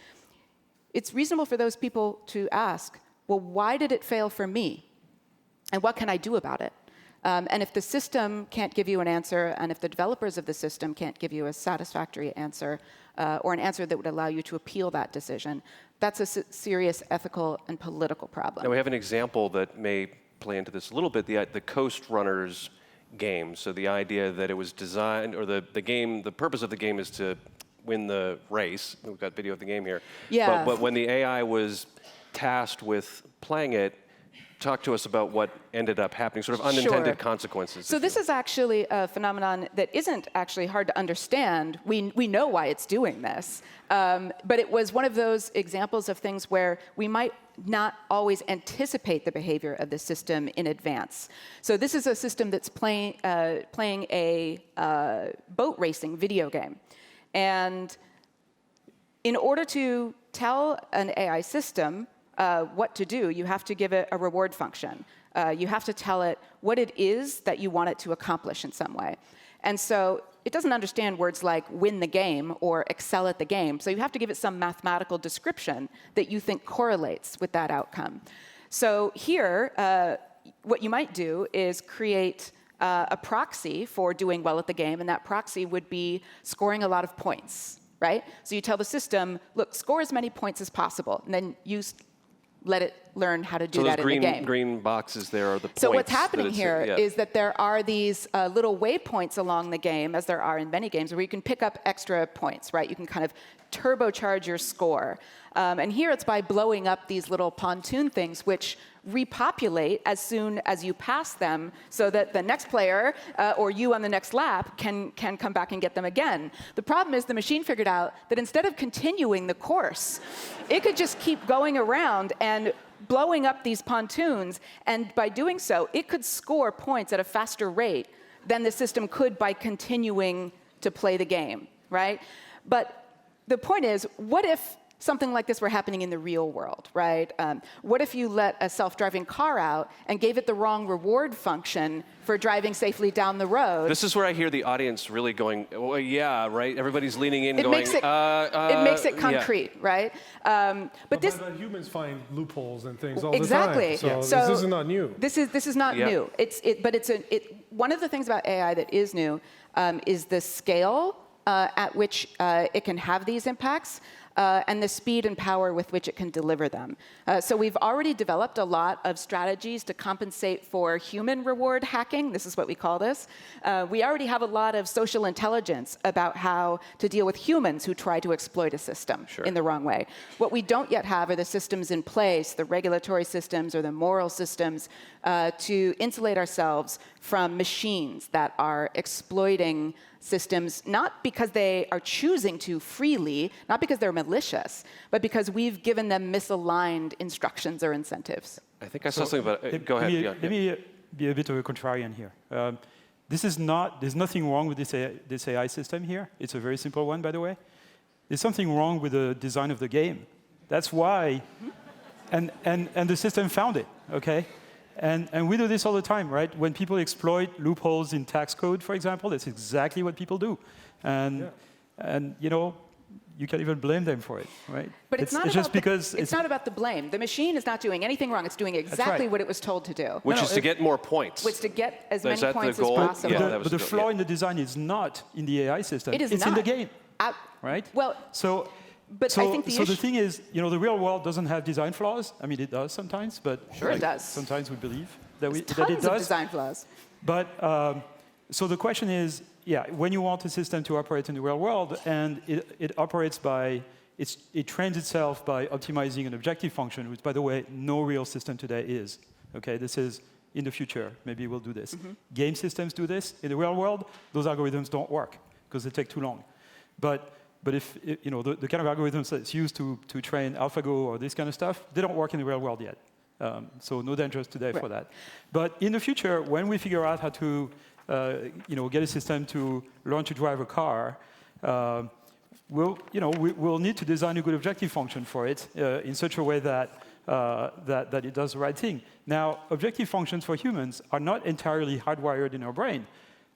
it's reasonable for those people to ask, well, why did it fail for me? And what can I do about it? And if the system can't give you an answer, and if the developers of the system can't give you a satisfactory answer, or an answer that would allow you to appeal that decision, that's a serious ethical and political problem. Now we have an example that may play into this a little bit, the Coast Runners game. So the idea that it was designed, or the purpose of the game is to win the race. We've got video of the game here. Yeah. But when the AI was tasked with playing it, talk to us about what ended up happening, sort of unintended consequences. So this is actually a phenomenon that isn't actually hard to understand. We know why it's doing this. But it was one of those examples of things where we might not always anticipate the behavior of the system in advance. So this is a system that's playing a boat racing video game. And in order to tell an AI system what to do, you have to give it a reward function. You have to tell it what it is that you want it to accomplish in some way. And so it doesn't understand words like win the game or excel at the game. So you have to give it some mathematical description that you think correlates with that outcome. So here, what you might do is create a proxy for doing well at the game, and that proxy would be scoring a lot of points, right? So you tell the system, look, score as many points as possible, and then you let it learn how to do so that those in the game. green boxes there are the points. So what's happening that here yeah. is that there are these little waypoints along the game, as there are in many games, where you can pick up extra points, right? You can kind of turbocharge your score. And here it's by blowing up these little pontoon things, which repopulate as soon as you pass them, so that the next player or you on the next lap can come back and get them again. The problem is the machine figured out that instead of continuing the course, it could just keep going around and blowing up these pontoons, and by doing so, it could score points at a faster rate than the system could by continuing to play the game, right? But the point is, what if something like this were happening in the real world, right? What if you let a self-driving car out and gave it the wrong reward function for driving safely down the road? This is where I hear the audience really going, well, yeah, right? Everybody's leaning in, it going, makes it concrete, yeah. right? But humans find loopholes and things all the exactly. time. So this is not new. This is not new. But one of the things about AI that is new is the scale at which it can have these impacts. And the speed and power with which it can deliver them. So we've already developed a lot of strategies to compensate for human reward hacking. This is what we call this. We already have a lot of social intelligence about how to deal with humans who try to exploit a system in the wrong way. What we don't yet have are the systems in place, the regulatory systems or the moral systems, to insulate ourselves from machines that are exploiting systems, not because they are choosing to freely, not because they're malicious, but because we've given them misaligned instructions or incentives. I think I saw something about it. Go ahead. Let me be a bit of a contrarian here. There's nothing wrong with this AI system here. It's a very simple one, by the way. There's something wrong with the design of the game. That's why, and the system found it, okay? And we do this all the time, right? When people exploit loopholes in tax code, for example, that's exactly what people do. And you know, you can't even blame them for it, right? But it's not about the blame. The machine is not doing anything wrong. It's doing exactly what it was told to do. Which is to get more points. Which is to get as many points as possible. Yeah, but the flaw in the design is not in the AI system. It's in the game, right? Well, but I think the thing is, you know, the real world doesn't have design flaws. I mean, it does sometimes, but it does. Sometimes we believe that it does. Tons of design flaws. But so the question is, when you want a system to operate in the real world, and it operates by it trains itself by optimizing an objective function, which, by the way, no real system today is. Okay, this is in the future. Maybe we'll do this. Game systems do this. In the real world, those algorithms don't work because they take too long. But if you know the kind of algorithms that's used to train AlphaGo or this kind of stuff, they don't work in the real world yet. So no dangers today for that. But in the future, when we figure out how to get a system to learn to drive a car, we'll need to design a good objective function for it in such a way that it does the right thing. Now, objective functions for humans are not entirely hardwired in our brain.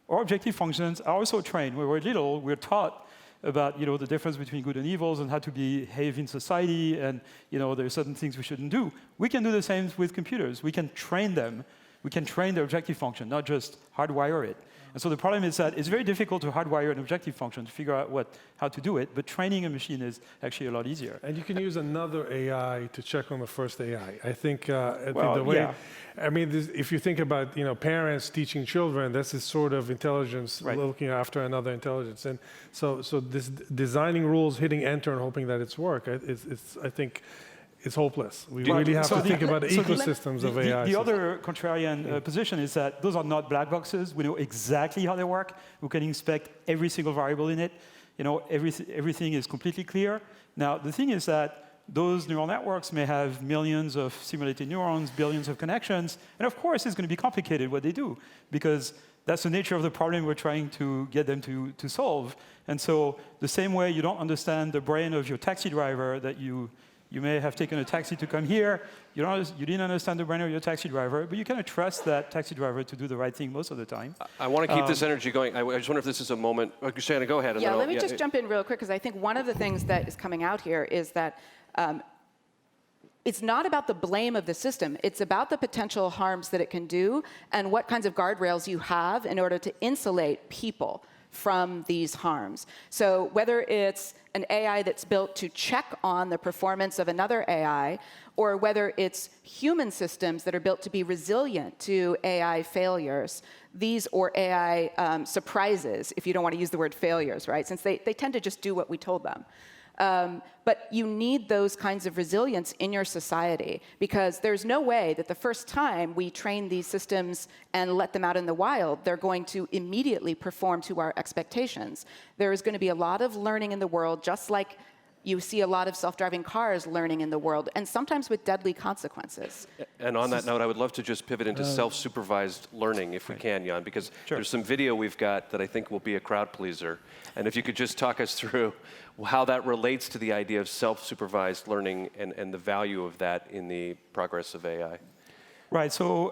Our objective functions are also trained. When we're little, we're taught about the difference between good and evils and how to behave in society, and there are certain things we shouldn't do. We can do the same with computers. We can train them. We can train their objective function, not just hardwire it. And so the problem is that it's very difficult to hardwire an objective function to figure out how to do it, but training a machine is actually a lot easier. And you can use another AI to check on the first AI. I think I mean, if you think about parents teaching children, that's this sort of intelligence looking after another intelligence. And so this designing rules, hitting enter, and hoping that it's work. I think it's hopeless. We really have to think about the ecosystems of AI. The other contrarian position is that those are not black boxes. We know exactly how they work. We can inspect every single variable in it. Everything is completely clear. Now, the thing is that those neural networks may have millions of simulated neurons, billions of connections, and of course it's going to be complicated what they do, because that's the nature of the problem we're trying to get them to solve. And so the same way you don't understand the brain of your taxi driver, that you may have taken a taxi to come here, you didn't understand the brain of your taxi driver, but you kind of trust that taxi driver to do the right thing most of the time. I want to keep this energy going. I just wonder if this is a moment. Shannon, go ahead. Let me just jump in real quick, because I think one of the things that is coming out here is that it's not about the blame of the system. It's about the potential harms that it can do and what kinds of guardrails you have in order to insulate people from these harms. So whether it's an AI that's built to check on the performance of another AI, or whether it's human systems that are built to be resilient to AI failures, these or AI surprises, if you don't want to use the word failures, right? Since they tend to just do what we told them. But you need those kinds of resilience in your society, because there's no way that the first time we train these systems and let them out in the wild, they're going to immediately perform to our expectations. There is going to be a lot of learning in the world, just like you see a lot of self-driving cars learning in the world, and sometimes with deadly consequences. And on that note, I would love to just pivot into self-supervised learning, if we can, Yann, because there's some video we've got that I think will be a crowd pleaser. And if you could just talk us through how that relates to the idea of self-supervised learning and the value of that in the progress of AI. Right, so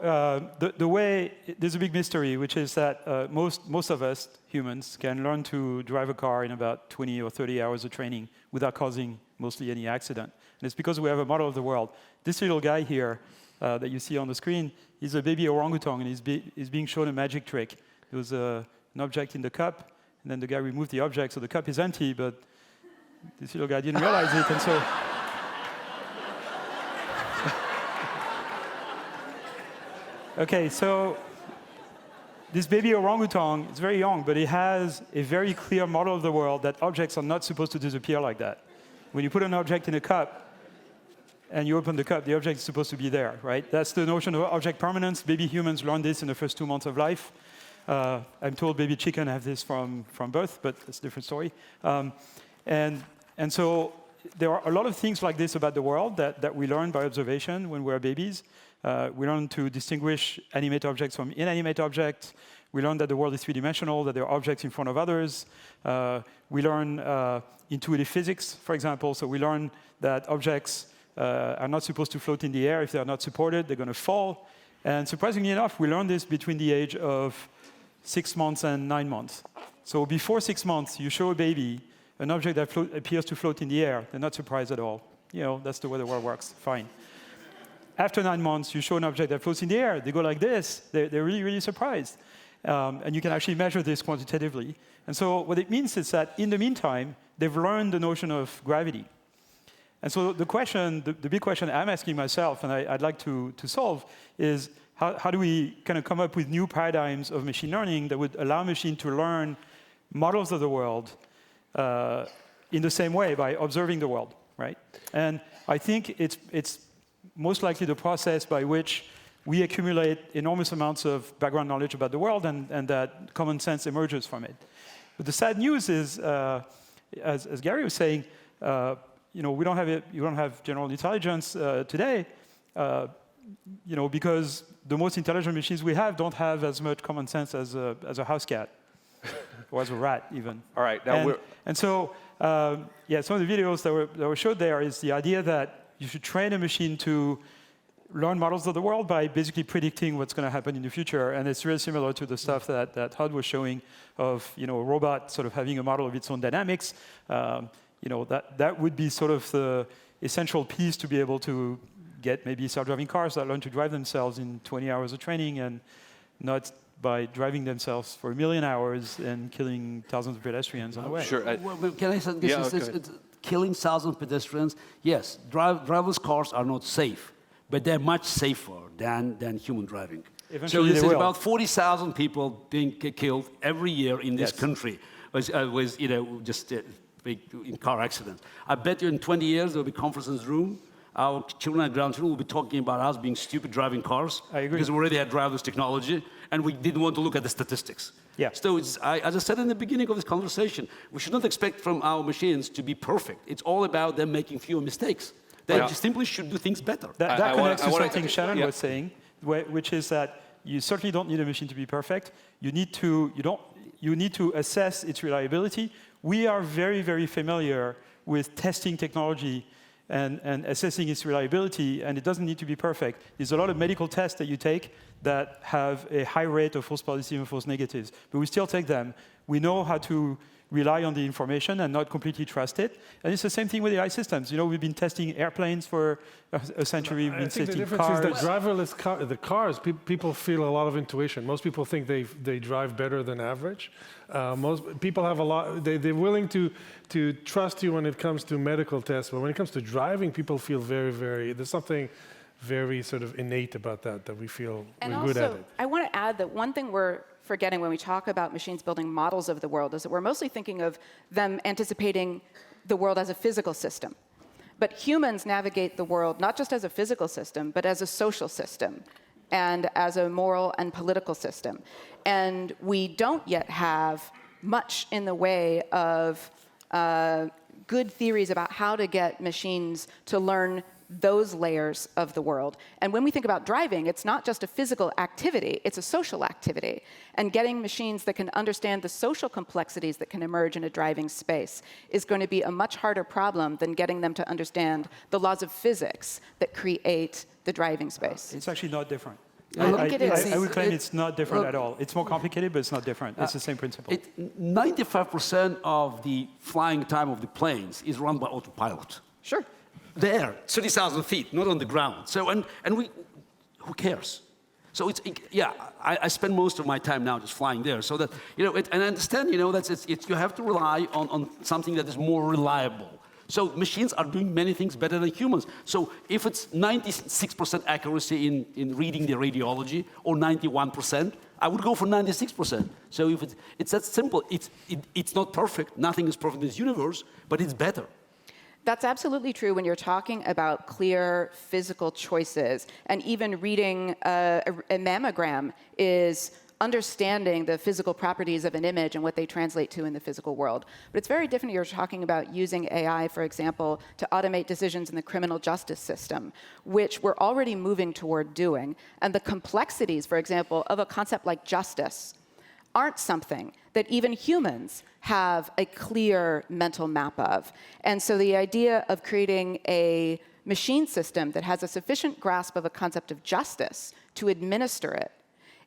the way, there's a big mystery, which is that most of us, humans, can learn to drive a car in about 20 or 30 hours of training without causing mostly any accident. And it's because we have a model of the world. This little guy here that you see on the screen, he's a baby orangutan, and he's being shown a magic trick. There was an object in the cup, and then the guy removed the object, so the cup is empty, but this little guy didn't realize it, and so... Okay, so this baby orangutan is very young, but it has a very clear model of the world that objects are not supposed to disappear like that. When you put an object in a cup and you open the cup, the object is supposed to be there, right? That's the notion of object permanence. Baby humans learn this in the first 2 months of life. I'm told baby chicken have this from birth, but that's a different story. And so there are a lot of things like this about the world that we learn by observation when we're babies. We learn to distinguish animate objects from inanimate objects. We learn that the world is three-dimensional, that there are objects in front of others. We learn intuitive physics, for example. So we learn that objects are not supposed to float in the air. If they're not supported, they're going to fall. And surprisingly enough, we learn this between the age of 6 months and 9 months. So before 6 months, you show a baby an object that appears to float in the air. They're not surprised at all. You know, that's the way the world works. Fine. After 9 months, you show an object that floats in the air. They go like this. They're really, really surprised. And you can actually measure this quantitatively. And so what it means is that in the meantime, they've learned the notion of gravity. And so the question, the big question I'm asking myself, and I'd like to solve, is how do we kind of come up with new paradigms of machine learning that would allow machine to learn models of the world in the same way by observing the world, right? And I think it's most likely the process by which we accumulate enormous amounts of background knowledge about the world, and that common sense emerges from it. But the sad news is, as Garry was saying, you know, you don't have general intelligence today, you know, because the most intelligent machines we have don't have as much common sense as a house cat, or as a rat even. All right, now and so, yeah, some of the videos that were showed there is the idea that you should train a machine to learn models of the world by basically predicting what's going to happen in the future. And it's really similar to the stuff that Hud was showing of, you know, a robot sort of having a model of its own dynamics. You know, that would be sort of the essential piece to be able to get maybe self-driving cars that learn to drive themselves in 20 hours of training, and not by driving themselves for 1 million hours and killing thousands of pedestrians on the way. Sure. Well, can I say this? Yeah, killing thousands of pedestrians, yes, driverless cars are not safe, but they're much safer than human driving. Eventually so there's they will. about 40,000 people being killed every year in this country, with you know, just in car accidents. I bet you in 20 years there'll be conference room. Our children at ground zero will be talking about us being stupid driving cars. I agree. Because we already had driverless technology, and we didn't want to look at the statistics. Yeah. So as I said in the beginning of this conversation, we should not expect from our machines to be perfect. It's all about them making fewer mistakes. They simply should do things better. That connects to something Shannon was saying, which is that you certainly don't need a machine to be perfect. You need to assess its reliability. We are very, very familiar with testing technology and assessing its reliability, and it doesn't need to be perfect. There's a lot of medical tests that you take that have a high rate of false positives and false negatives. But we still take them. We know how to rely on the information and not completely trust it. And it's the same thing with AI systems. You know, we've been testing airplanes for a century. We've been testing cars. I think the difference is that driverless cars, people feel a lot of intuition. Most people think they drive better than average. Most people have a lot. They're willing to trust you when it comes to medical tests, but when it comes to driving, people feel there's something very sort of innate about that we feel we're good at it. I want to add that one thing we're forgetting when we talk about machines building models of the world is that we're mostly thinking of them anticipating the world as a physical system. But humans navigate the world not just as a physical system, but as a social system and as a moral and political system. And we don't yet have much in the way of good theories about how to get machines to learn those layers of the world. And when we think about driving, it's not just a physical activity, it's a social activity. And getting machines that can understand the social complexities that can emerge in a driving space is going to be a much harder problem than getting them to understand the laws of physics that create the driving space. It's actually not different. I would claim it's not different at all. It's more complicated, but it's not different. It's the same principle. 95% of the flying time of the planes is run by autopilot. Sure. There, 30,000 feet, not on the ground. So, and we, who cares? So I spend most of my time now just flying there. So that, and I understand, that you have to rely on something that is more reliable. So machines are doing many things better than humans. So if it's 96% accuracy in reading the radiology, or 91%, I would go for 96%. So if it's that simple, it's not perfect. Nothing is perfect in this universe, but it's better. That's absolutely true when you're talking about clear physical choices. And even reading a mammogram is understanding the physical properties of an image and what they translate to in the physical world. But it's very different if you're talking about using AI, for example, to automate decisions in the criminal justice system, which we're already moving toward doing. And the complexities, for example, of a concept like justice aren't something that even humans have a clear mental map of. And so the idea of creating a machine system that has a sufficient grasp of a concept of justice to administer it,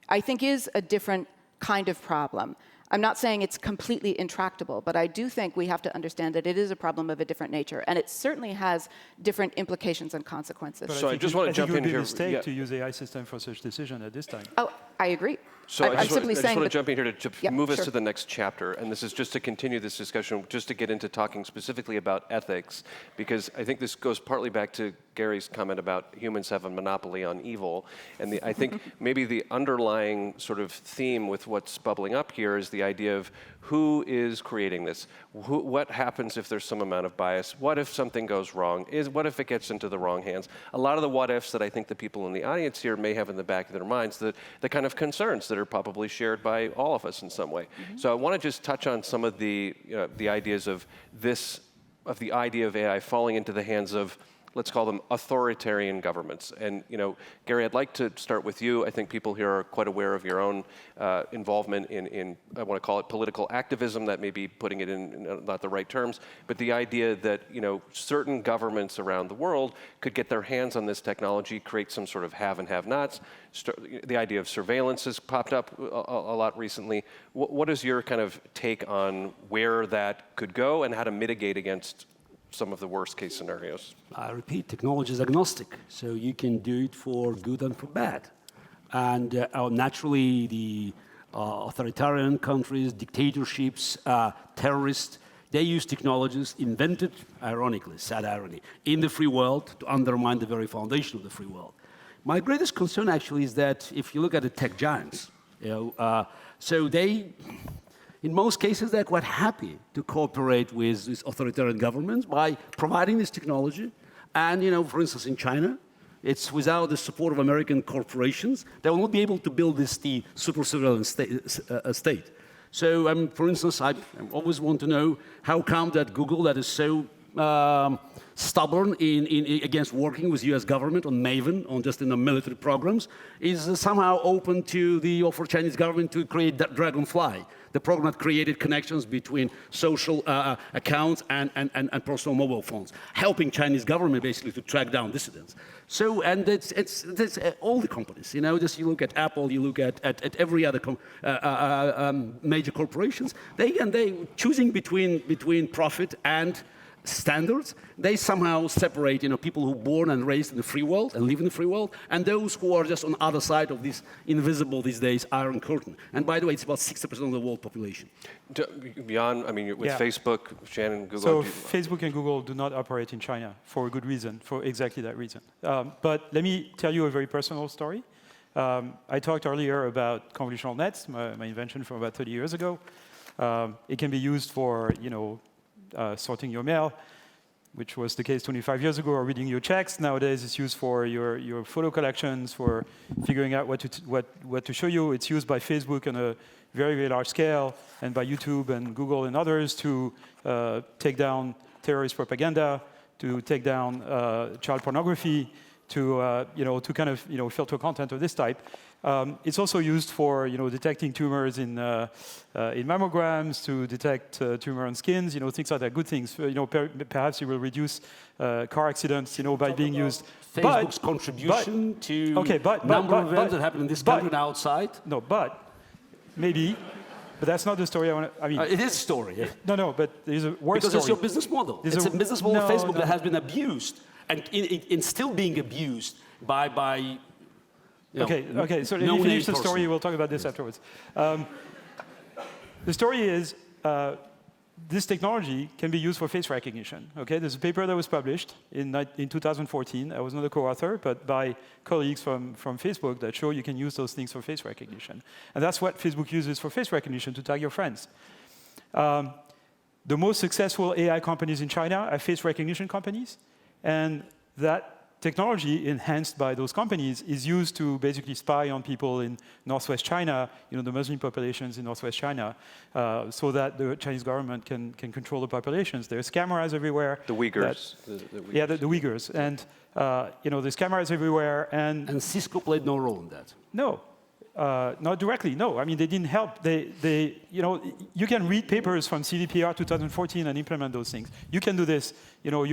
I think is a different kind of problem. I'm not saying it's completely intractable, but I do think we have to understand that it is a problem of a different nature, and it certainly has different implications and consequences. So I just want to jump in here. It would be a mistake to use AI system for such decision at this time. Oh, I agree. So I just want to jump in here to move us sure. to the next chapter, and this is just to continue this discussion, just to get into talking specifically about ethics, because I think this goes partly back to Gary's comment about humans have a monopoly on evil, and I think maybe the underlying sort of theme with what's bubbling up here is the idea of who is creating this? What happens if there's some amount of bias? What if something goes wrong? What if it gets into the wrong hands? A lot of the what ifs that I think the people in the audience here may have in the back of their minds, the kind of concerns that are probably shared by all of us in some way. Mm-hmm. So I want to just touch on some of the ideas of the idea of AI falling into the hands of, let's call them authoritarian governments. And Garry, I'd like to start with you. I think people here are quite aware of your own involvement in I want to call it political activism. That may be putting it in not the right terms, but the idea that certain governments around the world could get their hands on this technology, create some sort of have and have-nots. The idea of surveillance has popped up a lot recently. What is your kind of take on where that could go and how to mitigate against some of the worst case scenarios? I repeat, technology is agnostic, so you can do it for good and for bad. And naturally, the authoritarian countries, dictatorships, terrorists, they use technologies invented, ironically, sad irony, in the free world to undermine the very foundation of the free world. My greatest concern actually is that if you look at the tech giants, so they, in most cases, they're quite happy to cooperate with these authoritarian governments by providing this technology. And, for instance, in China, it's without the support of American corporations, they will not be able to build the super surveillance state. So, for instance, I always want to know how come that Google, that is so stubborn against working with U.S. government on Maven, on just in the military programs, is somehow open to the offer of Chinese government to create that Dragonfly, the program that created connections between social accounts and personal mobile phones, helping Chinese government basically to track down dissidents. So, and it's all the companies, you know, just you look at Apple, you look at every other major corporations, they choosing between profit and standards, they somehow separate, you know, people who are born and raised in the free world and live in the free world, and those who are just on the other side of this invisible these days Iron Curtain. And by the way, it's about 60% of the world population. Beyond, I mean, with Facebook, Shannon, Google. So Facebook and Google do not operate in China for a good reason, for exactly that reason. But let me tell you a very personal story. I talked earlier about convolutional nets, my invention from about 30 years ago. It can be used for, you know, sorting your mail, which was the case 25 years ago, or reading your checks. Nowadays, it's used for your photo collections, for figuring out what to show you. It's used by Facebook on a very, very large scale, and by YouTube and Google and others to take down terrorist propaganda, to take down child pornography, to to kind of filter content of this type. It's also used for detecting tumors in mammograms, to detect tumor on skins, things like that. Good things. Perhaps it will reduce car accidents, by being used. Facebook's contribution to number of events that happen in this country and outside. No, maybe. But that's not the story I want to. I mean, it is a story. Yeah. No, but there's a worse because story. it's your business model. It's a business model of Facebook that has been abused and still being abused by Okay, so let me finish the story. We'll talk about this afterwards. The story is this technology can be used for face recognition. Okay, there's a paper that was published in 2014. I was not a co-author, but by colleagues from Facebook that show you can use those things for face recognition. And that's what Facebook uses for face recognition, to tag your friends. The most successful AI companies in China are face recognition companies, and that technology enhanced by those companies is used to basically spy on people in northwest China, the Muslim populations in northwest China, so that the Chinese government can control the populations. There's cameras everywhere. The Uyghurs. The Uyghurs. Yeah, the Uyghurs. And, there's cameras everywhere. And Cisco played no role in that? No. Not directly, no. I mean, they didn't help. You can read papers from CDPR 2014 and implement those things. You can do this. Your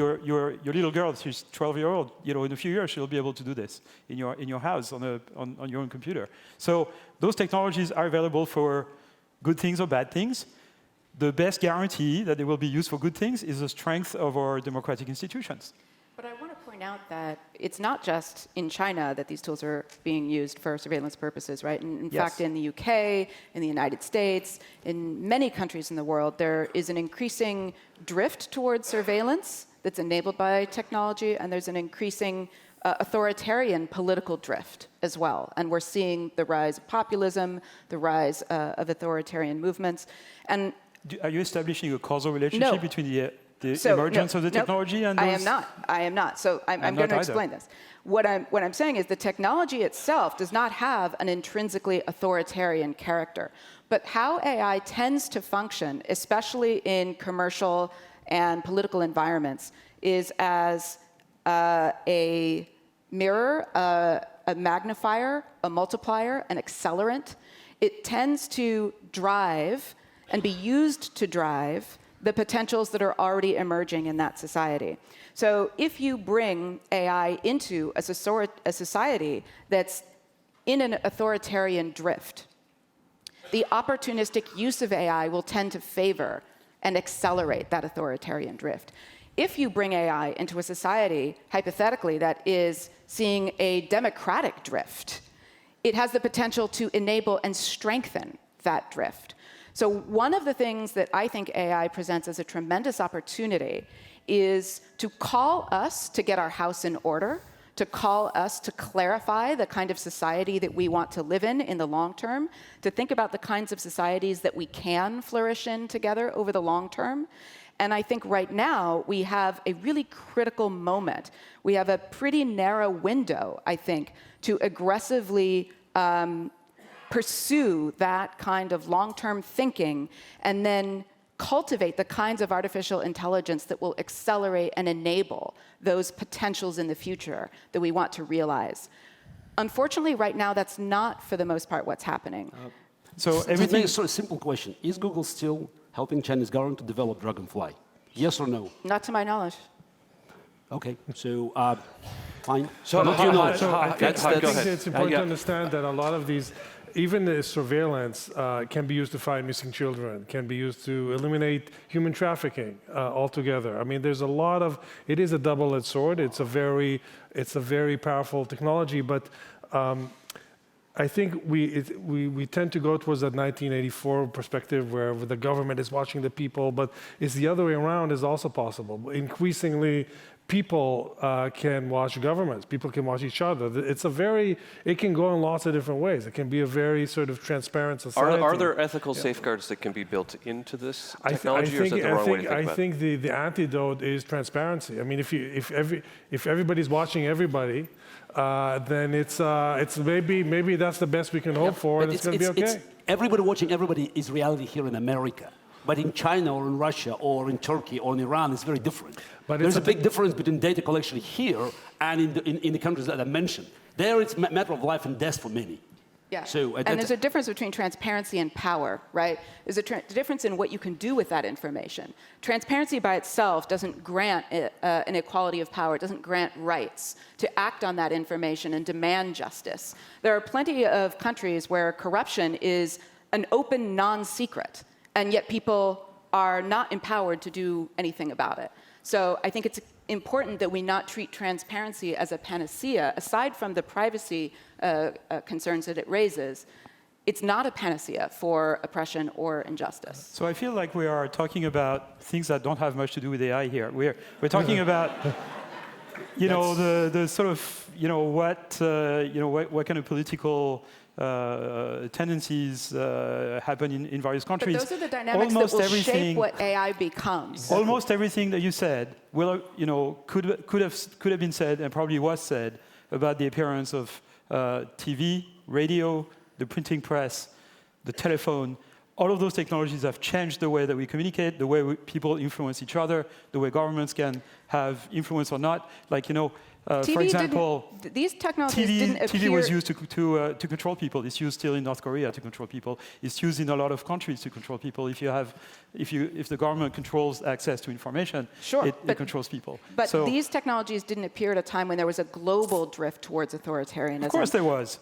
little girl, she's 12-year-old. In a few years, she'll be able to do this in your house on your own computer. So those technologies are available for good things or bad things. The best guarantee that they will be used for good things is the strength of our democratic institutions. But I want to point out that it's not just in China that these tools are being used for surveillance purposes, right? In fact, in the UK, in the United States, in many countries in the world, there is an increasing drift towards surveillance that's enabled by technology, and there's an increasing authoritarian political drift as well. And we're seeing the rise of populism, the rise of authoritarian movements. And are you establishing a causal relationship between the emergence of the technology and those? I am not. So I'm going to explain this. What I'm saying is the technology itself does not have an intrinsically authoritarian character. But how AI tends to function, especially in commercial and political environments, is as a mirror, a magnifier, a multiplier, an accelerant. It tends to drive and be used to drive the potentials that are already emerging in that society. So if you bring AI into a society that's in an authoritarian drift, the opportunistic use of AI will tend to favor and accelerate that authoritarian drift. If you bring AI into a society, hypothetically, that is seeing a democratic drift, it has the potential to enable and strengthen that drift. So one of the things that I think AI presents as a tremendous opportunity is to call us to get our house in order, to call us to clarify the kind of society that we want to live in the long term, to think about the kinds of societies that we can flourish in together over the long term. And I think right now we have a really critical moment. We have a pretty narrow window, I think, to aggressively pursue that kind of long-term thinking and then cultivate the kinds of artificial intelligence that will accelerate and enable those potentials in the future that we want to realize. Unfortunately, right now, that's not, for the most part, what's happening. So everything. So a simple question: is Google still helping Chinese government to develop Dragonfly? Yes or no? Not to my knowledge. Okay. So fine. So I think it's important Yeah. to understand that a lot of these, even the surveillance, can be used to find missing children, can be used to eliminate human trafficking altogether. I mean, there's a lot of. It is a double-edged sword. It's a very powerful technology, but. I think we tend to go towards that 1984 perspective where the government is watching the people, but it's the other way around is also possible. Increasingly, people can watch governments. People can watch each other. It can go in lots of different ways. It can be a very sort of transparent society. Are there ethical safeguards that can be built into this technology, or is that the wrong way to think about it? I think the antidote is transparency. I mean, if everybody's watching everybody, then it's maybe that's the best we can hope for, and it's going to be okay. Everybody watching everybody is reality here in America. But in China or in Russia or in Turkey or in Iran, it's very different. But there's a big difference between data collection here and in the countries that I mentioned. There, it's a matter of life and death for many. Yeah. So, and there's a difference between transparency and power, right? There's a difference in what you can do with that information. Transparency by itself doesn't grant an equality of power. It doesn't grant rights to act on that information and demand justice. There are plenty of countries where corruption is an open non-secret, and yet people are not empowered to do anything about it. So I think it's important that we not treat transparency as a panacea. Aside from the privacy concerns that it raises, it's not a panacea for oppression or injustice. So I feel like we are talking about things that don't have much to do with AI here. We're talking about, the sort of, what kind of political tendencies happen in various countries. But those are the dynamics that will shape what AI becomes. Almost everything that you said could have been said, and probably was said, about the appearance of TV, radio, the printing press, the telephone. All of those technologies have changed the way that we communicate, the way people influence each other, the way governments can have influence or not. For example, these technologies didn't appear. TV was used to control people. It's used still in North Korea to control people. It's used in a lot of countries to control people. If the government controls access to information, sure, it controls people. But these technologies didn't appear at a time when there was a global drift towards authoritarianism. Of course there was.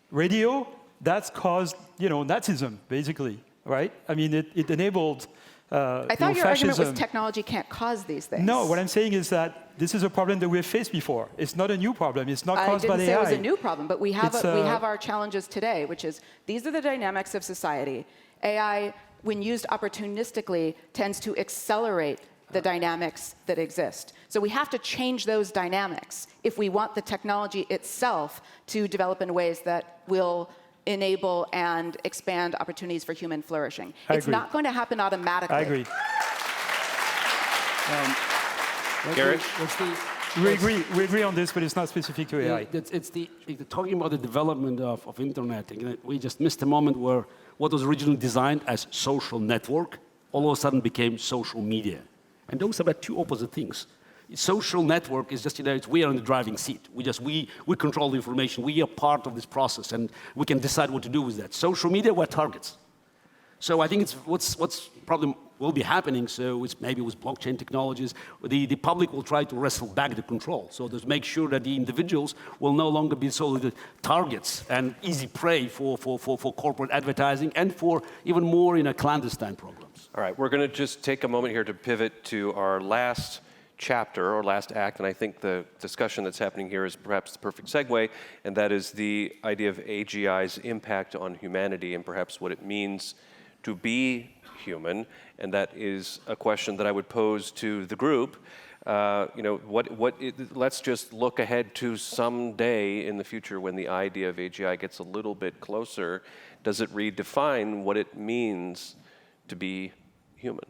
Radio, that's caused, Nazism, basically, right? I mean, it enabled I thought your argument was technology can't cause these things. No, what I'm saying is that this is a problem that we have faced before. It's not a new problem. It's not caused by the AI. I didn't say it was a new problem, but we have our challenges today, which is these are the dynamics of society. AI, when used opportunistically, tends to accelerate the dynamics that exist. So we have to change those dynamics if we want the technology itself to develop in ways that will enable and expand opportunities for human flourishing. It's not going to happen automatically. I agree. Garry? We agree on this, but it's not specific to AI. It's talking about the development of internet. We just missed a moment where what was originally designed as social network all of a sudden became social media. And those are like two opposite things. Social network is just, we are in the driving seat. We control the information. We are part of this process, and we can decide what to do with that. Social media, we're targets. So I think it's what's probably will be happening. So it's maybe with blockchain technologies, the public will try to wrestle back the control. So to make sure that the individuals will no longer be solely targets and easy prey for corporate advertising and for even more clandestine programs. All right, we're going to just take a moment here to pivot to our last chapter or last act, and I think the discussion that's happening here is perhaps the perfect segue, and that is the idea of AGI's impact on humanity and perhaps what it means to be human. And that is a question that I would pose to the group. Let's just look ahead to some day in the future when the idea of AGI gets a little bit closer. Does it redefine what it means to be human?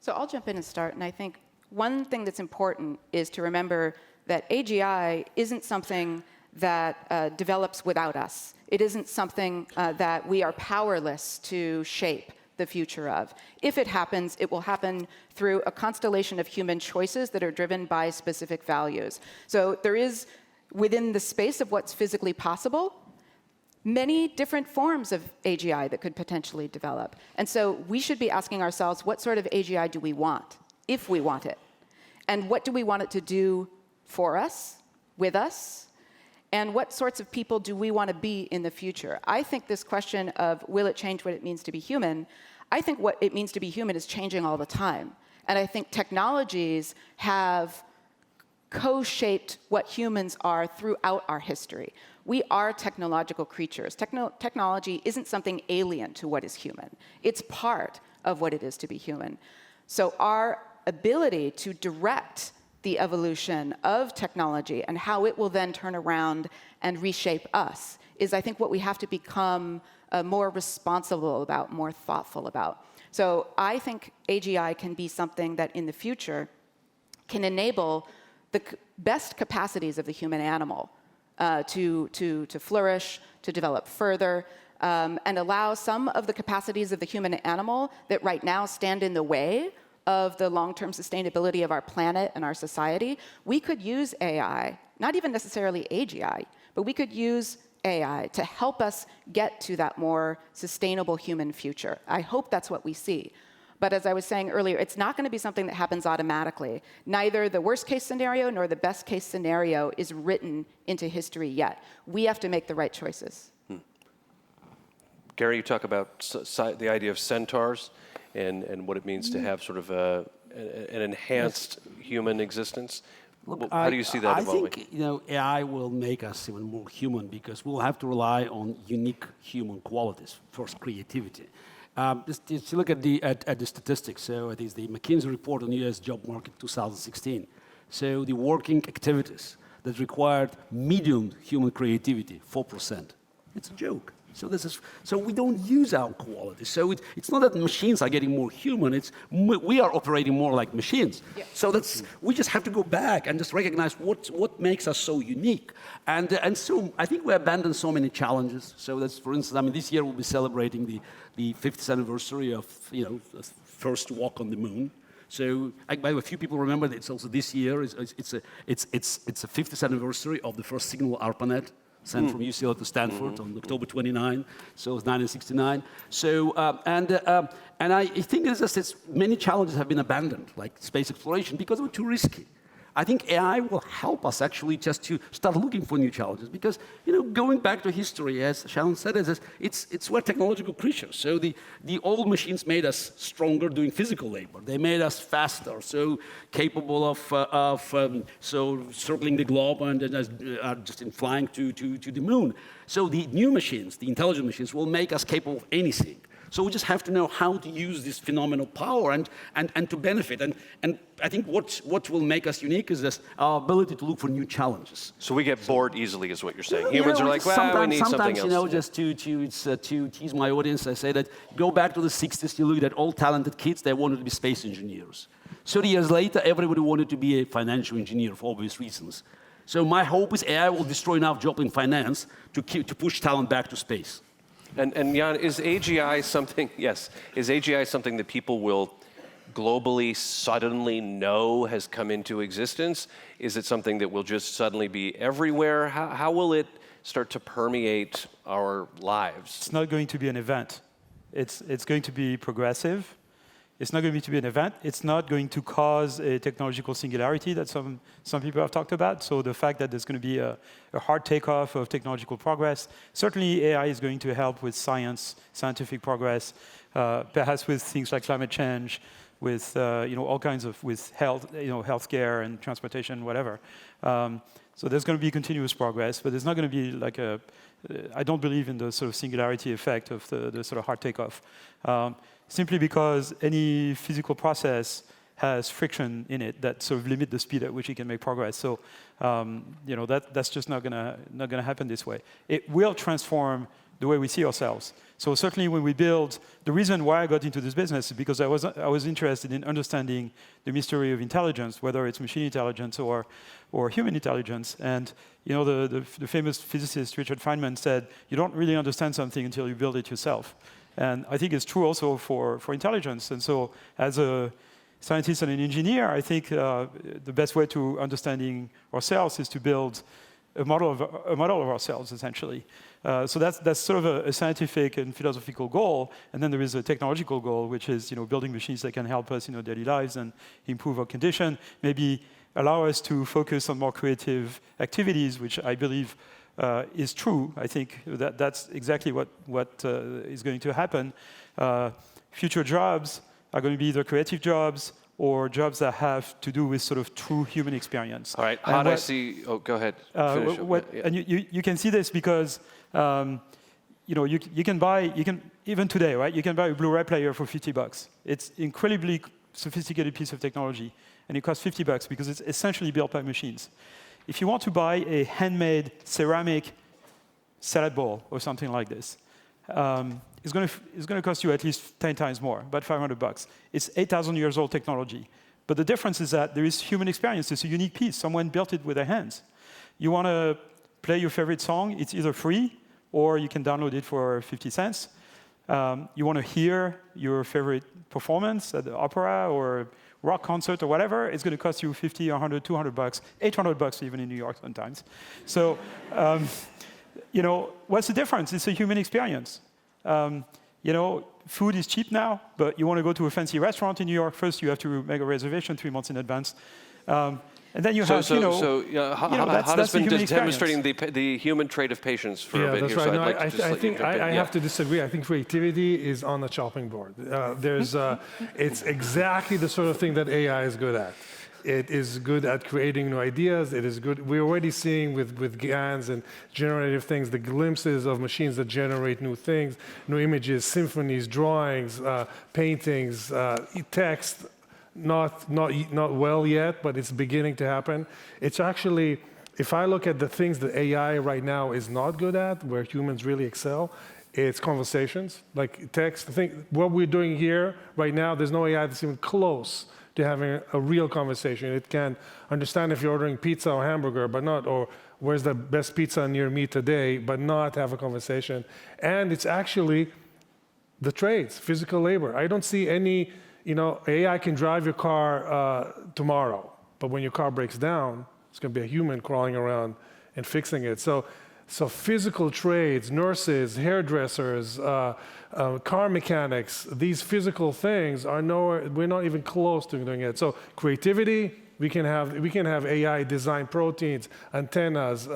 So I'll jump in and start, and I think one thing that's important is to remember that AGI isn't something that develops without us. It isn't something that we are powerless to shape the future of. If it happens, it will happen through a constellation of human choices that are driven by specific values. So there is, within the space of what's physically possible, many different forms of AGI that could potentially develop. And so we should be asking ourselves, what sort of AGI do we want, if we want it? And what do we want it to do for us, with us? And what sorts of people do we want to be in the future? I think this question of will it change what it means to be human, I think what it means to be human is changing all the time. And I think technologies have co-shaped what humans are throughout our history. We are technological creatures. Technology isn't something alien to what is human. It's part of what it is to be human. So our ability to direct the evolution of technology and how it will then turn around and reshape us is, I think, what we have to become more responsible about, more thoughtful about. So I think AGI can be something that in the future can enable the best capacities of the human animal to flourish, to develop further, and allow some of the capacities of the human animal that right now stand in the way of the long-term sustainability of our planet and our society. We could use AI, not even necessarily AGI, but we could use AI to help us get to that more sustainable human future. I hope that's what we see. But as I was saying earlier, it's not going to be something that happens automatically. Neither the worst-case scenario nor the best-case scenario is written into history yet. We have to make the right choices. Garry, you talk about the idea of centaurs and what it means to have sort of an enhanced human existence. Look, How do you see that evolving? I think AI will make us even more human because we'll have to rely on unique human qualities. First, creativity. Just look at the statistics. So it is the McKinsey report on the U.S. job market 2016. So the working activities that required medium human creativity, 4%. It's a joke. So we don't use our quality. So it's not that machines are getting more human. We are operating more like machines. Yeah. So we just have to go back and just recognize what makes us so unique. And so I think we abandoned so many challenges. So that's, for instance, this year we'll be celebrating the 50th anniversary of the first walk on the moon. So a few people remember that it's also this year. It's a 50th anniversary of the first signal ARPANET. Sent from UCLA to Stanford on October 29, so it was 1969. So, and I think many challenges have been abandoned, like space exploration, because they were too risky. I think AI will help us actually just to start looking for new challenges, because going back to history, as Shannon said, we're technological creatures. So the old machines made us stronger doing physical labor. They made us faster, so capable of circling the globe and just in flying to the moon. So the new machines, the intelligent machines, will make us capable of anything. So we just have to know how to use this phenomenal power and to benefit. And I think what will make us unique is our ability to look for new challenges. So we get bored easily, is what you're saying. Humans are like, well, we need something else. Sometimes, just to tease my audience, I say that go back to the 60s, you look at all talented kids, they wanted to be space engineers. 30 years later, everybody wanted to be a financial engineer for obvious reasons. So my hope is AI will destroy enough jobs in finance to push talent back to space. And Yann, is AGI something? Yes, is AGI something that people will globally suddenly know has come into existence? Is it something that will just suddenly be everywhere? How will it start to permeate our lives? It's not going to be an event. It's going to be progressive. It's not going to be an event. It's not going to cause a technological singularity that some people have talked about. So the fact that there's going to be a hard takeoff of technological progress, certainly AI is going to help with scientific progress, perhaps with things like climate change, with all kinds of health, healthcare and transportation, whatever. So there's going to be continuous progress, but there's not going to be like I don't believe in the sort of singularity effect of the sort of hard takeoff. Simply because any physical process has friction in it that sort of limit the speed at which it can make progress. So, that's just not gonna happen this way. It will transform the way we see ourselves. So certainly when we build, the reason why I got into this business is because I was interested in understanding the mystery of intelligence, whether it's machine intelligence or human intelligence. And the famous physicist Richard Feynman said, you don't really understand something until you build it yourself. And I think it's true also for intelligence. And so as a scientist and an engineer, I think the best way to understanding ourselves is to build a model of ourselves, essentially. So that's sort of a scientific and philosophical goal. And then there is a technological goal, which is building machines that can help us in our daily lives and improve our condition, maybe allow us to focus on more creative activities, which I believe is true. I think that's exactly what is going to happen. Future jobs are going to be either creative jobs or jobs that have to do with sort of true human experience. All right, how do I see? Oh, go ahead. Finish. And you can see this because you can even today, right? You can buy a Blu-ray player for $50. It's incredibly sophisticated piece of technology, and it costs $50 because it's essentially built by machines. If you want to buy a handmade ceramic salad bowl or something like this, it's going to cost you at least 10 times more, about $500. It's 8,000 years old technology. But the difference is that there is human experience. It's a unique piece. Someone built it with their hands. You want to play your favorite song, it's either free or you can download it for 50 cents. You want to hear your favorite performance at the opera or rock concert or whatever, it's going to cost you $50, $100, $200, $800 even in New York sometimes. So, what's the difference? It's a human experience. Food is cheap now, but you want to go to a fancy restaurant in New York, first you have to make a reservation 3 months in advance. And then you have, how has been demonstrating the human trait of patience for a bit that's here. right. So no, I'd like to I think I have to disagree. I think creativity is on the chopping board. It's exactly the sort of thing that AI is good at. It is good at creating new ideas. It is good. We're already seeing with GANs and generative things, the glimpses of machines that generate new things, new images, symphonies, drawings, paintings, text. Not well yet, but it's beginning to happen. It's actually, if I look at the things that AI right now is not good at, where humans really excel, it's conversations, like text. I think what we're doing here right now, there's no AI that's even close to having a real conversation. It can understand if you're ordering pizza or hamburger, but not, or where's the best pizza near me today, but not have a conversation. And it's actually the trades, physical labor. I don't see any. AI can drive your car tomorrow, but when your car breaks down, it's going to be a human crawling around and fixing it. So physical trades, nurses, hairdressers, car mechanics, these physical things are nowhere. We're not even close to doing it. So creativity, we can have AI design proteins, antennas,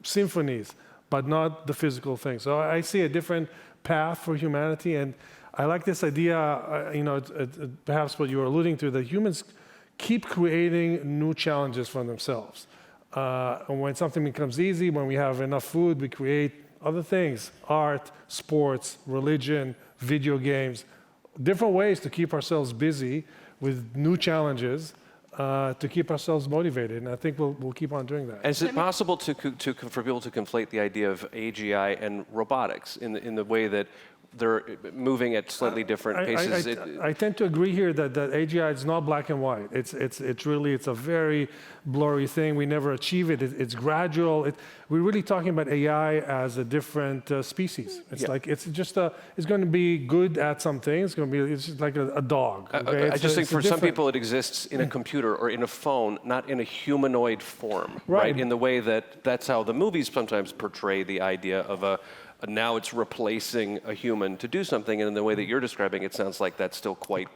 symphonies, but not the physical things. So I see a different path for humanity, and I like this idea, perhaps what you were alluding to, that humans keep creating new challenges for themselves. And when something becomes easy, when we have enough food, we create other things, art, sports, religion, video games, different ways to keep ourselves busy with new challenges to keep ourselves motivated. And I think we'll keep on doing that. Is it possible for people to conflate the idea of AGI and robotics in the way that they're moving at slightly different paces? I tend to agree here that AGI is not black and white. It's a very blurry thing. We never achieve it. It's gradual. We're really talking about AI as a different species. It's like it's going to be good at something. It's just like a dog. Okay? I just think for some people it exists in a computer or in a phone, not in a humanoid form, right? In the way that's how the movies sometimes portray the idea of now it's replacing a human to do something, and in the way that you're describing, it sounds like that's still quite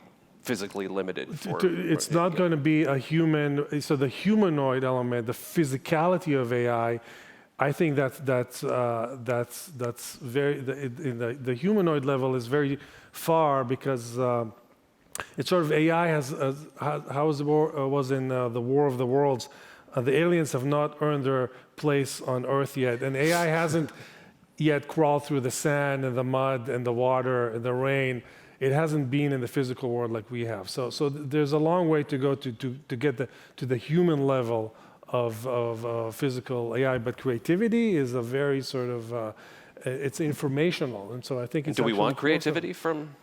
physically limited. It's not going to be a human. So the humanoid element, the physicality of AI, I think that's very the humanoid level is very far because it's sort of AI was in the War of the Worlds. The aliens have not earned their place on Earth yet, and AI hasn't yet crawled through the sand and the mud and the water and the rain. It hasn't been in the physical world like we have. So there's a long way to go to get to the human level of physical AI. But creativity is a very sort of it's informational, and so I think it's. Do we want creativity from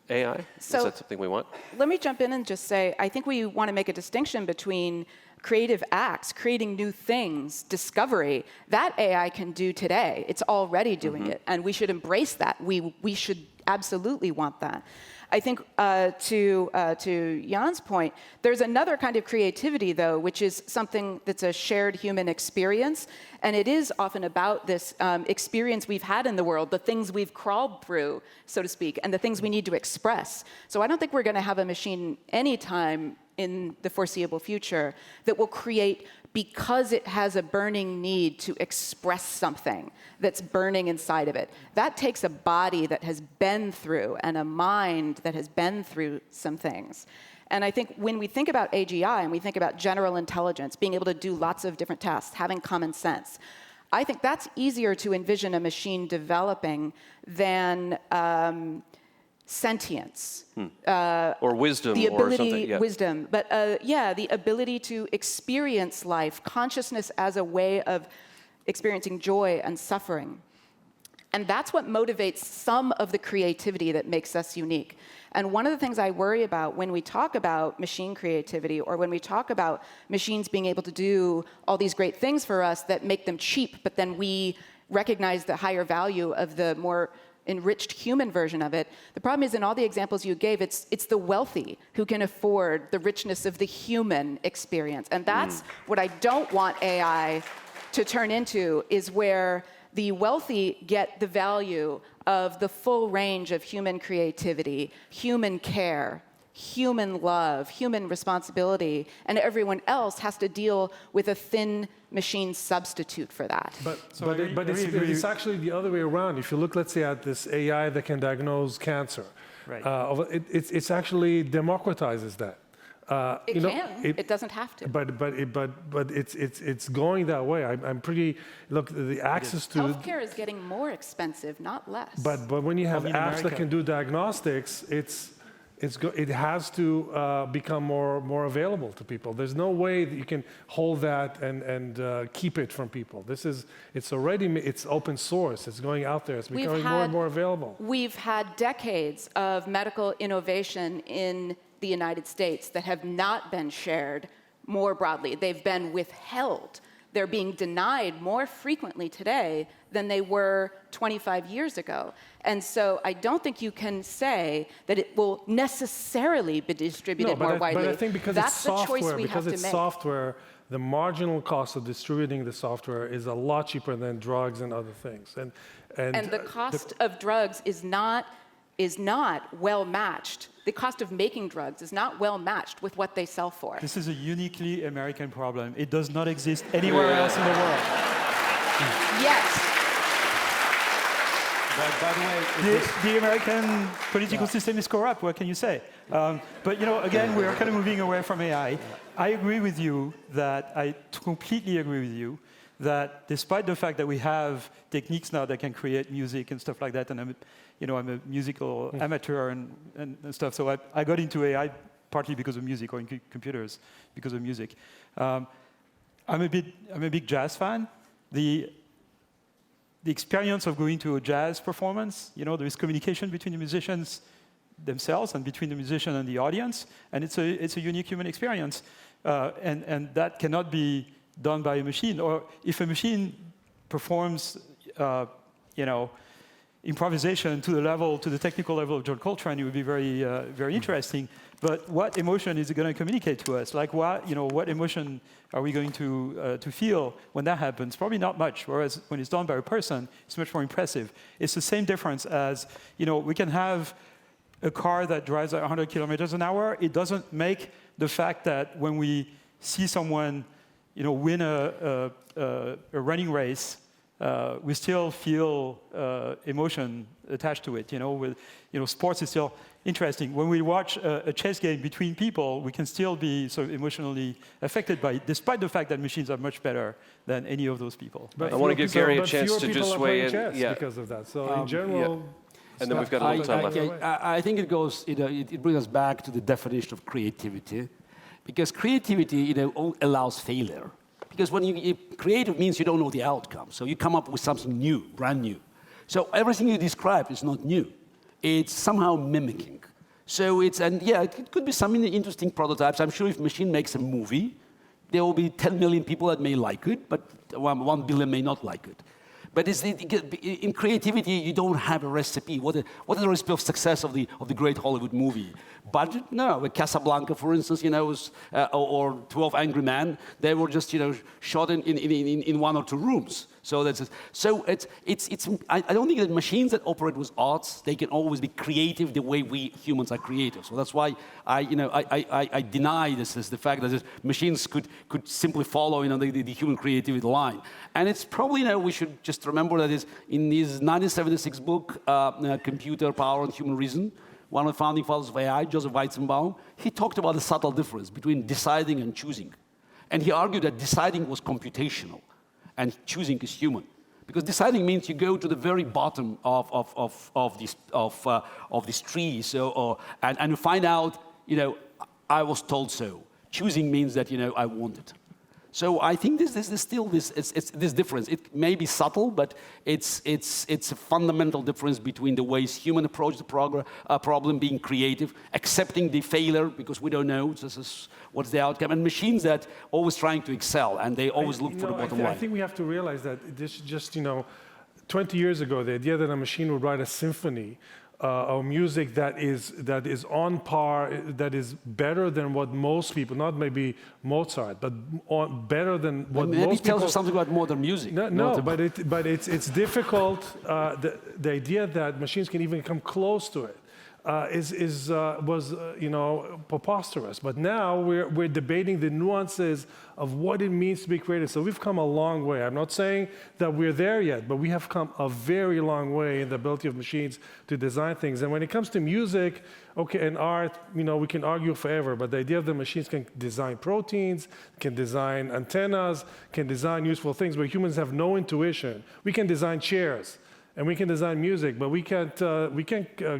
AI? So, is that something we want? Let me jump in and just say, I think we want to make a distinction between creative acts, creating new things, discovery. That AI can do today. It's already doing it, and we should embrace that. We should absolutely want that. I think to Yann's point, there's another kind of creativity, though, which is something that's a shared human experience. And it is often about this experience we've had in the world, the things we've crawled through, so to speak, and the things we need to express. So I don't think we're going to have a machine anytime in the foreseeable future that will create because it has a burning need to express something that's burning inside of it. That takes a body that has been through and a mind that has been through some things. And I think when we think about AGI and we think about general intelligence, being able to do lots of different tasks, having common sense, I think that's easier to envision a machine developing than sentience. Or wisdom the ability, or something. Yeah. Wisdom, but the ability to experience life, consciousness as a way of experiencing joy and suffering. And that's what motivates some of the creativity that makes us unique. And one of the things I worry about when we talk about machine creativity or when we talk about machines being able to do all these great things for us that make them cheap, but then we recognize the higher value of the more enriched human version of it. The problem is in all the examples you gave, it's the wealthy who can afford the richness of the human experience. And that's what I don't want AI to turn into, is where the wealthy get the value of the full range of human creativity, human care, human love, human responsibility, and everyone else has to deal with a thin machine substitute for that. But it's actually the other way around. If you look, let's say, at this AI that can diagnose cancer, Right. It's actually democratizes that. It doesn't have to. But it's going that way. I'm pretty the access to healthcare is getting more expensive, not less. But when you have in apps that America. can do diagnostics, it has to become more available to people. There's no way that you can hold that and keep it from people. It's open source. It's going out there. It's becoming more and more available. We've had decades of medical innovation in the United States that have not been shared more broadly. They've been withheld. They're being denied more frequently today than they were 25 years ago. And so I don't think you can say that it will necessarily be distributed more widely. But I think because that's it's software, the choice we have to make. Software, the marginal cost of distributing the software is a lot cheaper than drugs and other things. And the cost of drugs is not well matched. The cost of making drugs is not well matched with what they sell for. This is a uniquely American problem. It does not exist anywhere else in the world. Yes. But by the way, the American political system is corrupt. What can you say? But again, we are kind of moving away from AI. I agree with you that I completely agree with you that despite the fact that we have techniques now that can create music and stuff like that, and I'm a musical amateur and stuff, so I got into AI partly because of music, or in computers because of music. I'm a big jazz fan. The experience of going to a jazz performance, there is communication between the musicians themselves and between the musician and the audience, and it's a unique human experience, and that cannot be done by a machine. Or if a machine performs, improvisation to the technical level of John Coltrane, it would be very interesting. But what emotion is it going to communicate to us? Like what emotion are we going to feel when that happens? Probably not much. Whereas when it's done by a person, it's much more impressive. It's the same difference as we can have a car that drives at 100 kilometers an hour. It doesn't make the fact that when we see someone win a running race, we still feel emotion attached to it. Sports is still interesting. When we watch a chess game between people, we can still be sort of emotionally affected by it, despite the fact that machines are much better than any of those people. But I want to give Garry a chance to just weigh in. Because of that. So in general. And then we've got a little time left. I think it goes. It brings us back to the definition of creativity, because creativity allows failure. Because creative means you don't know the outcome, so you come up with something new, brand new. So everything you describe is not new; it's somehow mimicking. So it could be some interesting prototypes. I'm sure if machine makes a movie, there will be 10 million people that may like it, but 1 billion may not like it. But in creativity, you don't have a recipe. What is the recipe of success of the great Hollywood movie? Budget? No. With Casablanca, for instance, or 12 Angry Men, they were just shot in 1 or 2 rooms. So I don't think that machines that operate with odds, they can always be creative the way we humans are creative. So that's why I deny the fact that machines could simply follow the human creativity line. And it's probably we should just remember that is in his 1976 book, Computer Power and Human Reason, one of the founding fathers of AI, Joseph Weizenbaum, he talked about the subtle difference between deciding and choosing. And he argued that deciding was computational and choosing is human. Because deciding means you go to the very bottom of this tree, and you find out, I was told so. Choosing means that, I want it. So I think there's still this difference. It may be subtle, but it's a fundamental difference between the ways humans approach the problem, being creative, accepting the failure because we don't know what's the outcome, and machines that always trying to excel and they always look for the bottom line. I think we have to realize that this just 20 years ago, the idea that a machine would write a symphony or music that is on par, that is better than what most people, not maybe Mozart, but better than what maybe most people. Tells us something about modern music. No, but it's difficult. The idea that machines can even come close to it was preposterous. But now we're debating the nuances of what it means to be creative. So we've come a long way. I'm not saying that we're there yet, but we have come a very long way in the ability of machines to design things. And when it comes to music, and art, we can argue forever. But the idea that machines can design proteins, can design antennas, can design useful things, where humans have no intuition. We can design chairs. And we can design music, but we can't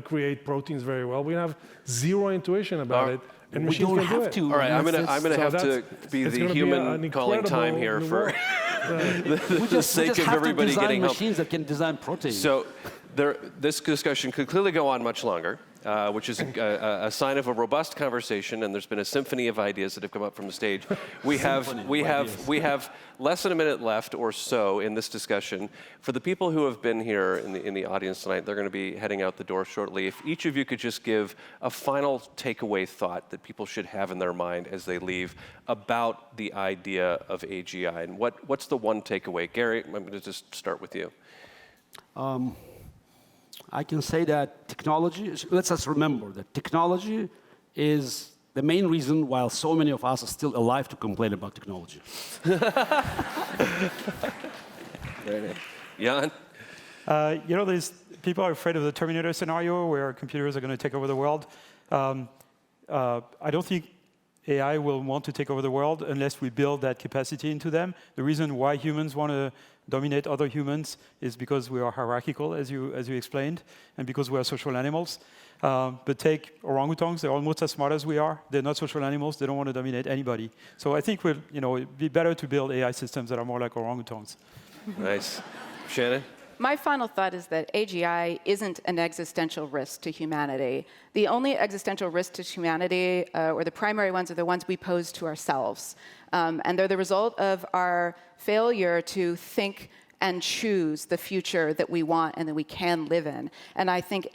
create proteins very well. We have zero intuition about it, and machines can do it. All right, I'm gonna have to be the human calling time here for the sake of everybody getting home. Machines that can design proteins. So this discussion could clearly go on much longer, which is a sign of a robust conversation, and there's been a symphony of ideas that have come up from the stage. We have less than a minute left or so in this discussion. For the people who have been here in the audience tonight, they're going to be heading out the door shortly. If each of you could just give a final takeaway thought that people should have in their mind as they leave about the idea of AGI, and what's the one takeaway? Garry, I'm going to just start with you. I can say that technology, let's just remember that technology is the main reason why so many of us are still alive to complain about technology. Yann? There's people are afraid of the Terminator scenario where computers are going to take over the world. I don't think AI will want to take over the world unless we build that capacity into them. The reason why humans want to dominate other humans is because we are hierarchical, as you explained, and because we are social animals. But take orangutans; they're almost as smart as we are. They're not social animals; they don't want to dominate anybody. So I think it'd be better to build AI systems that are more like orangutans. Nice, Shannon. My final thought is that AGI isn't an existential risk to humanity. The only existential risk to humanity, or the primary ones, are the ones we pose to ourselves. And they're the result of our failure to think and choose the future that we want and that we can live in. And I think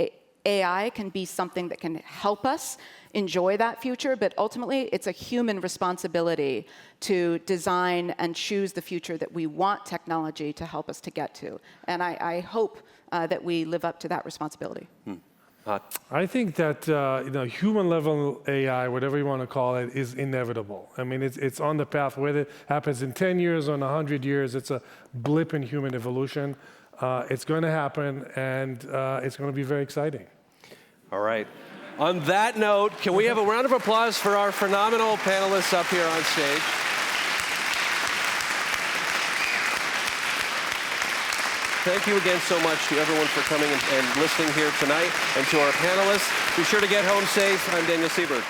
AI can be something that can help us enjoy that future, but ultimately it's a human responsibility to design and choose the future that we want technology to help us to get to. And I hope that we live up to that responsibility. I think that human-level AI, whatever you want to call it, is inevitable. I mean, it's on the path. Whether it happens in 10 years or in 100 years, it's a blip in human evolution. It's going to happen, and it's going to be very exciting. All right. On that note, can we have a round of applause for our phenomenal panelists up here on stage? Thank you again so much to everyone for coming and listening here tonight, and to our panelists. Be sure to get home safe. I'm Daniel Seberg.